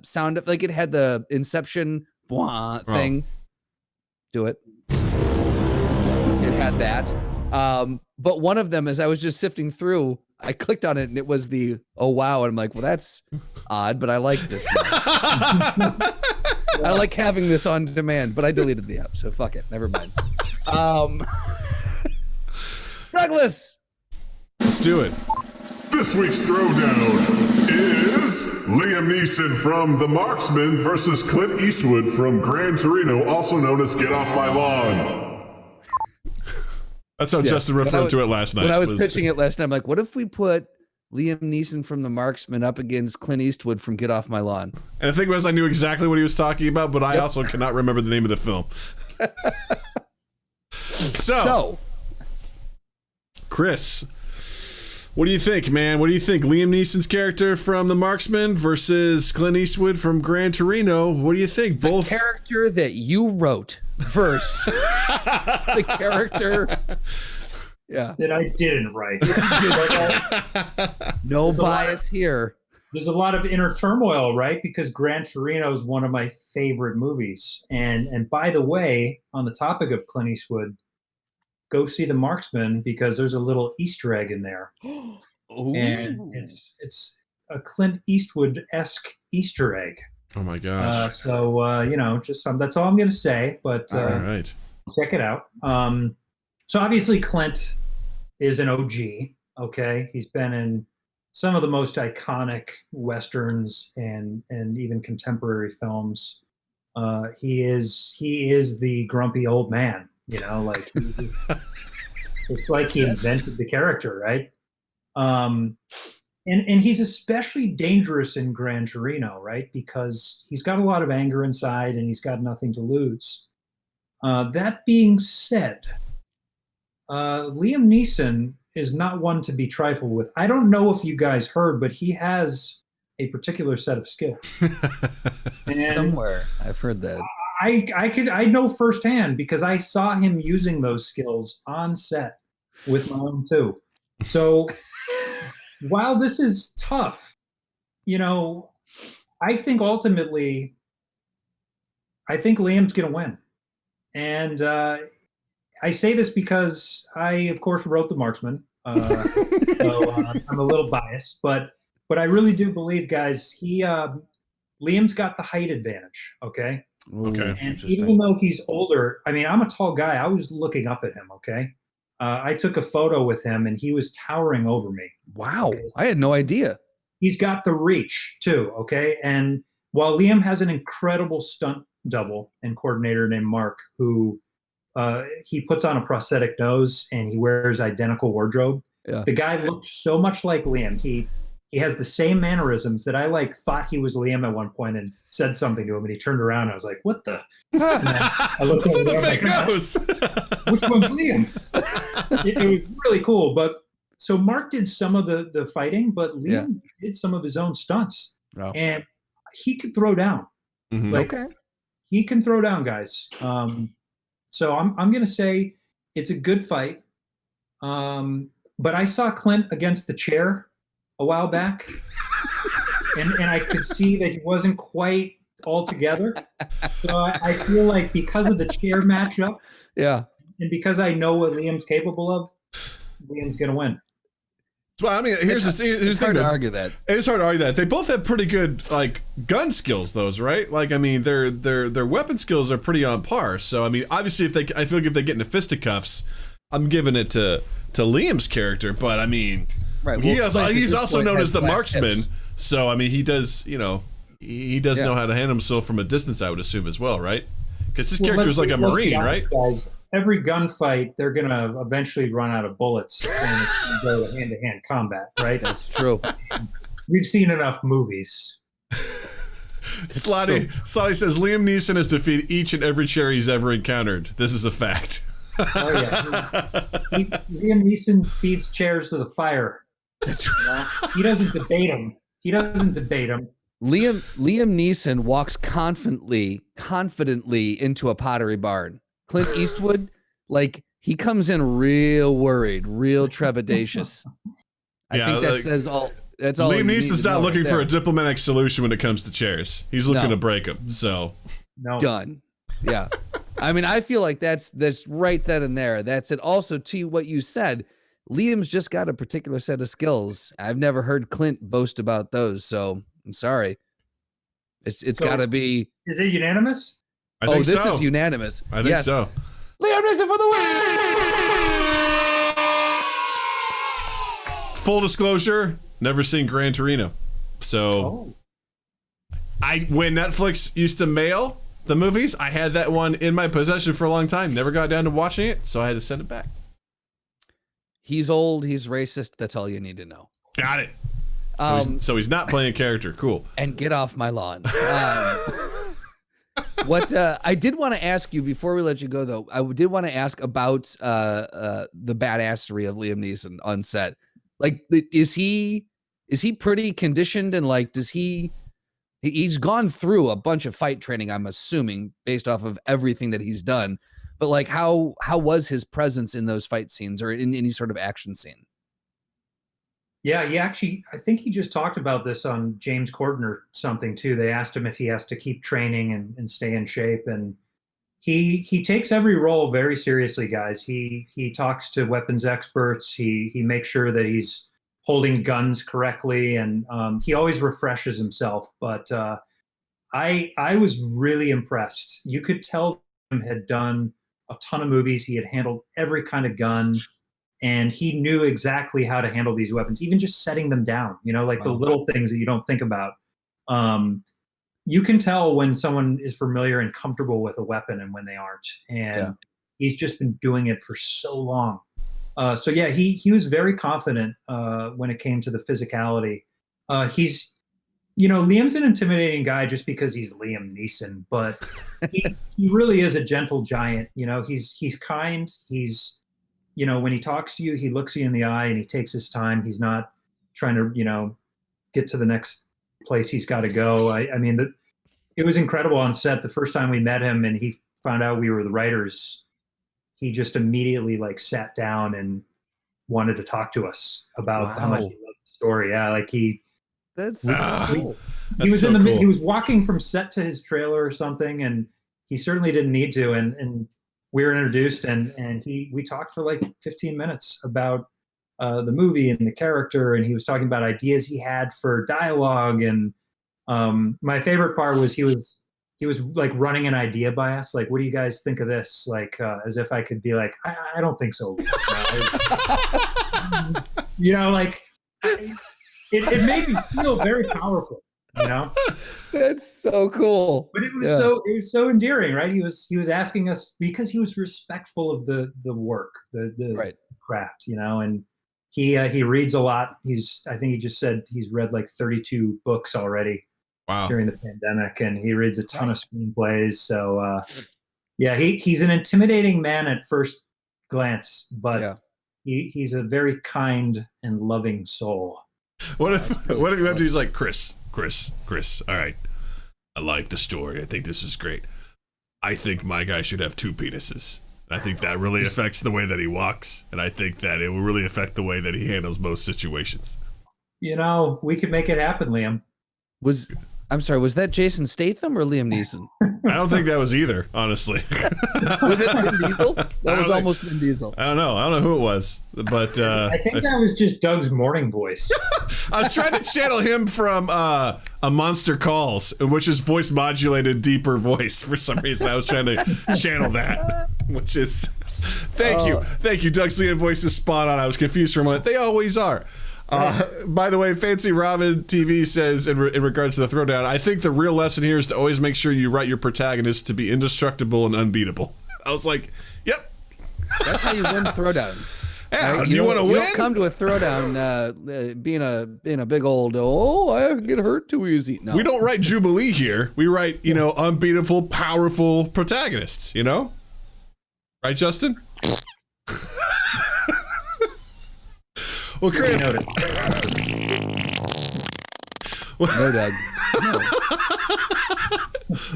sound, like it had the Inception thing. Do it. It had that. But one of them, as I was just sifting through, I clicked on it and it was the oh wow, and I'm like, well, that's odd, but I like this. I like having this on demand, but I deleted the app, so fuck it. Never mind. Douglas, let's do it. This week's Throwdown is Liam Neeson from The Marksman versus Clint Eastwood from Gran Torino, also known as Get Off My Lawn. That's how Justin referred to it last night. When I was pitching it last night, I'm like, what if we put Liam Neeson from The Marksman up against Clint Eastwood from Get Off My Lawn? And the thing was, I knew exactly what he was talking about, but I also cannot remember the name of the film. So, Chris, what do you think, man? What do you think? Liam Neeson's character from The Marksman versus Clint Eastwood from Gran Torino. What do you think? The character that you wrote versus the character that I didn't write. No bias here. There's a lot of inner turmoil, right? Because Gran Torino is one of my favorite movies. And by the way, on the topic of Clint Eastwood, go see The Marksman because there's a little Easter egg in there. Ooh. And it's a Clint Eastwood-esque Easter egg. Oh my gosh. So just that's all I'm going to say. But all right, check it out. So obviously Clint is an OG. Okay, he's been in some of the most iconic westerns and even contemporary films. He is the grumpy old man. Like it's like he invented the character, right? And he's especially dangerous in Gran Torino, right? Because he's got a lot of anger inside and he's got nothing to lose. That being said, Liam Neeson is not one to be trifled with. I don't know if you guys heard, but he has a particular set of skills. Somewhere I've heard that. I know firsthand because I saw him using those skills on set with my own too. So while this is tough, I think ultimately, Liam's going to win. And I say this because I, of course, wrote The Marksman. So I'm a little biased, but I really do believe, guys, Liam's got the height advantage. Okay. Okay. And even though he's older, I mean, I'm a tall guy. I was looking up at him. Okay. I took a photo with him and he was towering over me. Wow. Okay? I had no idea. He's got the reach too. Okay. And while Liam has an incredible stunt double and coordinator named Mark, who he puts on a prosthetic nose and he wears identical wardrobe. Yeah. The guy looked so much like Liam. He has the same mannerisms that I thought he was Liam at one point and said something to him and he turned around and I was like, what the? I looked at the fake nose. Which one's Liam? It was really cool. But so Mark did some of the fighting, but Liam did some of his own stunts. Oh. And he could throw down. Mm-hmm. Okay. He can throw down, guys. So I'm going to say it's a good fight. But I saw Clint against the chair a while back, and I could see that he wasn't quite all together. So I feel like because of the chair matchup, and because I know what Liam's capable of, Liam's going to win. Well, I mean, here's hard to argue that. It's hard to argue that. They both have pretty good gun skills, those, right? Like, I mean, their weapon skills are pretty on par. So, I mean, obviously, I feel like if they get into fisticuffs, I'm giving it to Liam's character. But I mean, right. He's also known as the Marksman. So, I mean, he does, know how to handle himself from a distance, I would assume as well, right? Because this character is like a Marine, right? Guys, every gunfight, they're going to eventually run out of bullets and it's going to go to hand-to-hand combat, right? That's true. We've seen enough movies. Slotty says Liam Neeson has defeated each and every chair he's ever encountered. This is a fact. Oh, yeah. Liam Neeson feeds chairs to the fire. He doesn't debate them. Liam Neeson walks confidently into a pottery barn. Clint Eastwood, he comes in real worried, real trepidatious. I think that says all. That's all. Liam Neeson's not looking for a diplomatic solution when it comes to chairs. He's looking to break them. So done. Yeah. I mean, I feel like that's right then and there. That's it. Also, to what you said, Liam's just got a particular set of skills. I've never heard Clint boast about those, so I'm sorry. It's got to be. Is it unanimous? I think this is unanimous. I think so. Liam Neeson for the win! Full disclosure, never seen Gran Torino. So, when Netflix used to mail the movies, I had that one in my possession for a long time. Never got down to watching it, so I had to send it back. He's old. He's racist. That's all you need to know. Got it. So he's not playing a character. Cool. And get off my lawn. What I did want to ask you before we let you go, though, I did want to ask about the badassery of Liam Neeson on set. Is he pretty conditioned and he's gone through a bunch of fight training, I'm assuming, based off of everything that he's done. But how was his presence in those fight scenes or in any sort of action scene? Yeah, I think he just talked about this on James Corden or something too. They asked him if he has to keep training and stay in shape. And he takes every role very seriously, guys. He talks to weapons experts. He makes sure that he's holding guns correctly, and he always refreshes himself. But I was really impressed. You could tell him had done a ton of movies. He had handled every kind of gun, and he knew exactly how to handle these weapons, even just setting them down, like the little things that you don't think about. You can tell when someone is familiar and comfortable with a weapon and when they aren't. And he's just been doing it for so long. So yeah, he was very confident when it came to the physicality. Liam's an intimidating guy just because he's Liam Neeson, but he really is a gentle giant. He's kind. He's, when he talks to you, he looks you in the eye and he takes his time. He's not trying to, get to the next place he's got to go. I mean, it was incredible on set. The first time we met him and he found out we were the writers, he just immediately sat down and wanted to talk to us about how much he loved the story. Yeah, that's so cool. He was cool. He was walking from set to his trailer or something, and he certainly didn't need to. And we were introduced, and we talked for 15 minutes about the movie and the character, and he was talking about ideas he had for dialogue. And my favorite part was he was running an idea by us. What do you guys think of this? As if I could be I don't think so. It made me feel very powerful, That's so cool. But it was so endearing, right? He was asking us because he was respectful of the work, the craft, and he reads a lot. I think he just said he's read 32 books already. Wow. During the pandemic, and he reads a ton of screenplays. So he's an intimidating man at first glance, but he's a very kind and loving soul. What if he's like, Chris, all right, I like the story. I think this is great. I think my guy should have 2 penises. I think that really affects the way that he walks, and I think that it will really affect the way that he handles most situations. We could make it happen, Liam. I'm sorry, was that Jason Statham or Liam Neeson? I don't think that was either, honestly. Was it Vin Diesel? That was almost Vin Diesel. I don't know who it was, but I think that was just Doug's morning voice. I was trying to channel him from A Monster Calls, which is voice modulated, deeper voice. For some reason, I was trying to channel that, which is thank you. Doug's Liam voice is spot on. I was confused for a moment. They always are. By the way, Fancy Robin TV says in regards to the throwdown, I think the real lesson here is to always make sure you write your protagonist to be indestructible and unbeatable. I was like, yep. That's how you win throwdowns. Yeah, right? Do you want to win? You don't come to a throwdown being a big old, I get hurt too easy. No. We don't write Jubilee here. We write, unbeatable, powerful protagonists, Right, Justin? Well, Chris. No, Doug. No.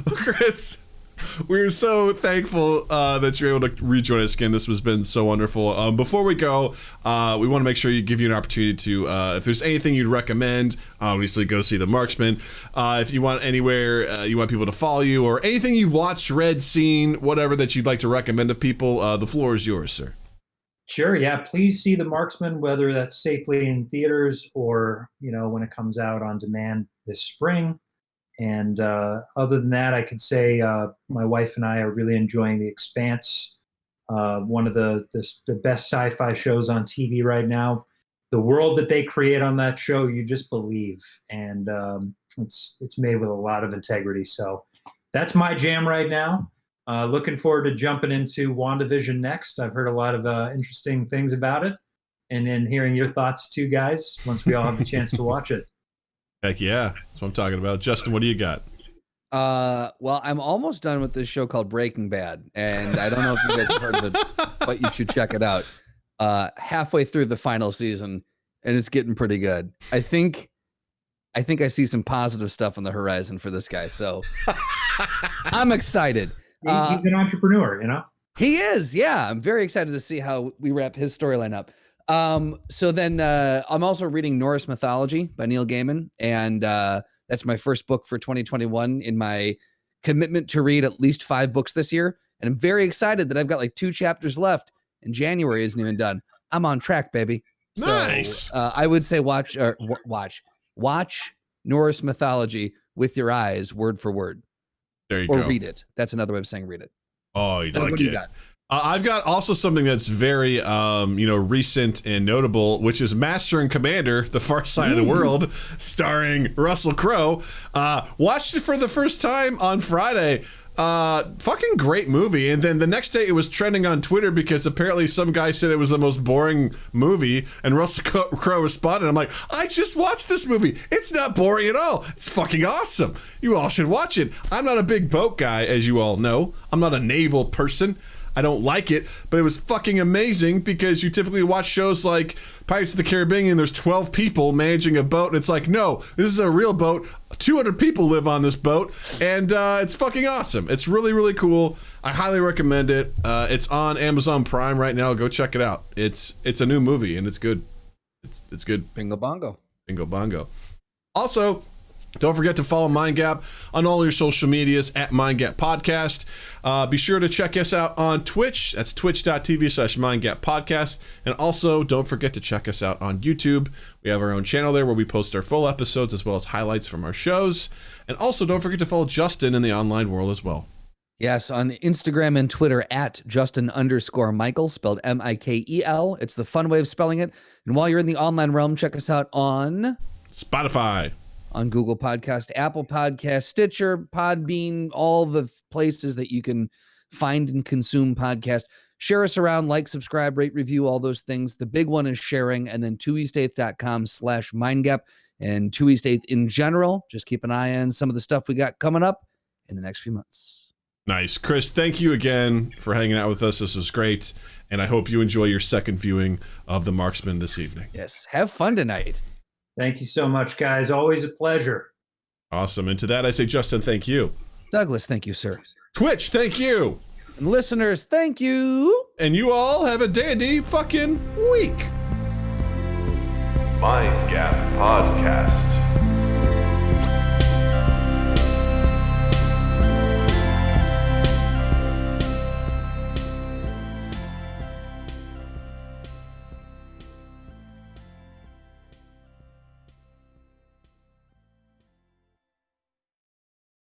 Well, Chris, we're so thankful that you're able to rejoin us again. This has been so wonderful. Before we go, we want to make sure give you an opportunity to, if there's anything you'd recommend, obviously go see The Marksman. If you want anywhere, you want people to follow you, or anything you've watched, read, seen, whatever that you'd like to recommend to people, the floor is yours, sir. Sure. Yeah. Please see The Marksman, whether that's safely in theaters or, when it comes out on demand this spring. And other than that, I could say my wife and I are really enjoying The Expanse, one of the best sci-fi shows on TV right now. The world that they create on that show, you just believe. And it's made with a lot of integrity. So that's my jam right now. Looking forward to jumping into WandaVision next. I've heard a lot of interesting things about it, and then hearing your thoughts too, guys, once we all have the chance to watch it. Heck yeah. That's what I'm talking about. Justin, what do you got? Well, I'm almost done with this show called Breaking Bad, and I don't know if you guys have heard of it, but you should check it out. Halfway through the final season, and it's getting pretty good. I think I see some positive stuff on the horizon for this guy, so I'm excited. He's an entrepreneur, He is, yeah. I'm very excited to see how we wrap his storyline up. So then I'm also reading Norse Mythology by Neil Gaiman, and that's my first book for 2021 in my commitment to read at least 5 books this year. And I'm very excited that I've got 2 chapters left, and January isn't even done. I'm on track, baby. Nice. So, I would say watch Norse mythology with your eyes, word for word. There you or go. read it. That's another way of saying read it. Oh, you like what do you it. got? I've got also something that's very, recent and notable, which is Master and Commander: The Far Side of the World, starring Russell Crowe. Watched it for the first time on Friday. Fucking great movie. And then the next day it was trending on Twitter because apparently some guy said it was the most boring movie, and Russell Crowe responded. I'm like, I just watched this movie. It's not boring at all. It's fucking awesome. You all should watch it. I'm not a big boat guy, as you all know. I'm not a naval person. I don't like it, but it was fucking amazing because you typically watch shows like Pirates of the Caribbean and there's 12 people managing a boat, and it's like, no, this is a real boat. 200 people live on this boat, and it's fucking awesome. It's really, really cool. I highly recommend it. It's on Amazon Prime right now. Go check it out. It's a new movie, and it's good. It's good. Bingo bongo. Bingo bongo. Also, don't forget to follow MindGap on all your social medias at MindGap Podcast. Be sure to check us out on Twitch. That's twitch.tv/MindGap Podcast. And also, don't forget to check us out on YouTube. We have our own channel there where we post our full episodes as well as highlights from our shows. And also, don't forget to follow Justin in the online world as well. Yes, on Instagram and Twitter at Justin_Michael, spelled Mikel. It's the fun way of spelling it. And while you're in the online realm, check us out on Spotify, on Google Podcast, Apple Podcast, Stitcher, Podbean, all the places that you can find and consume podcasts. Share us around, like, subscribe, rate, review, all those things. The big one is sharing, and then 2east8th.com/mindgap and 2east8th in general. Just keep an eye on some of the stuff we got coming up in the next few months. Nice. Chris, thank you again for hanging out with us. This was great, and I hope you enjoy your second viewing of The Marksman this evening. Yes, have fun tonight. Thank you so much, guys. Always a pleasure. Awesome. And to that, I say, Justin, thank you. Douglas, thank you, sir. Twitch, thank you. And listeners, thank you. And you all have a dandy fucking week. MindGap Podcast.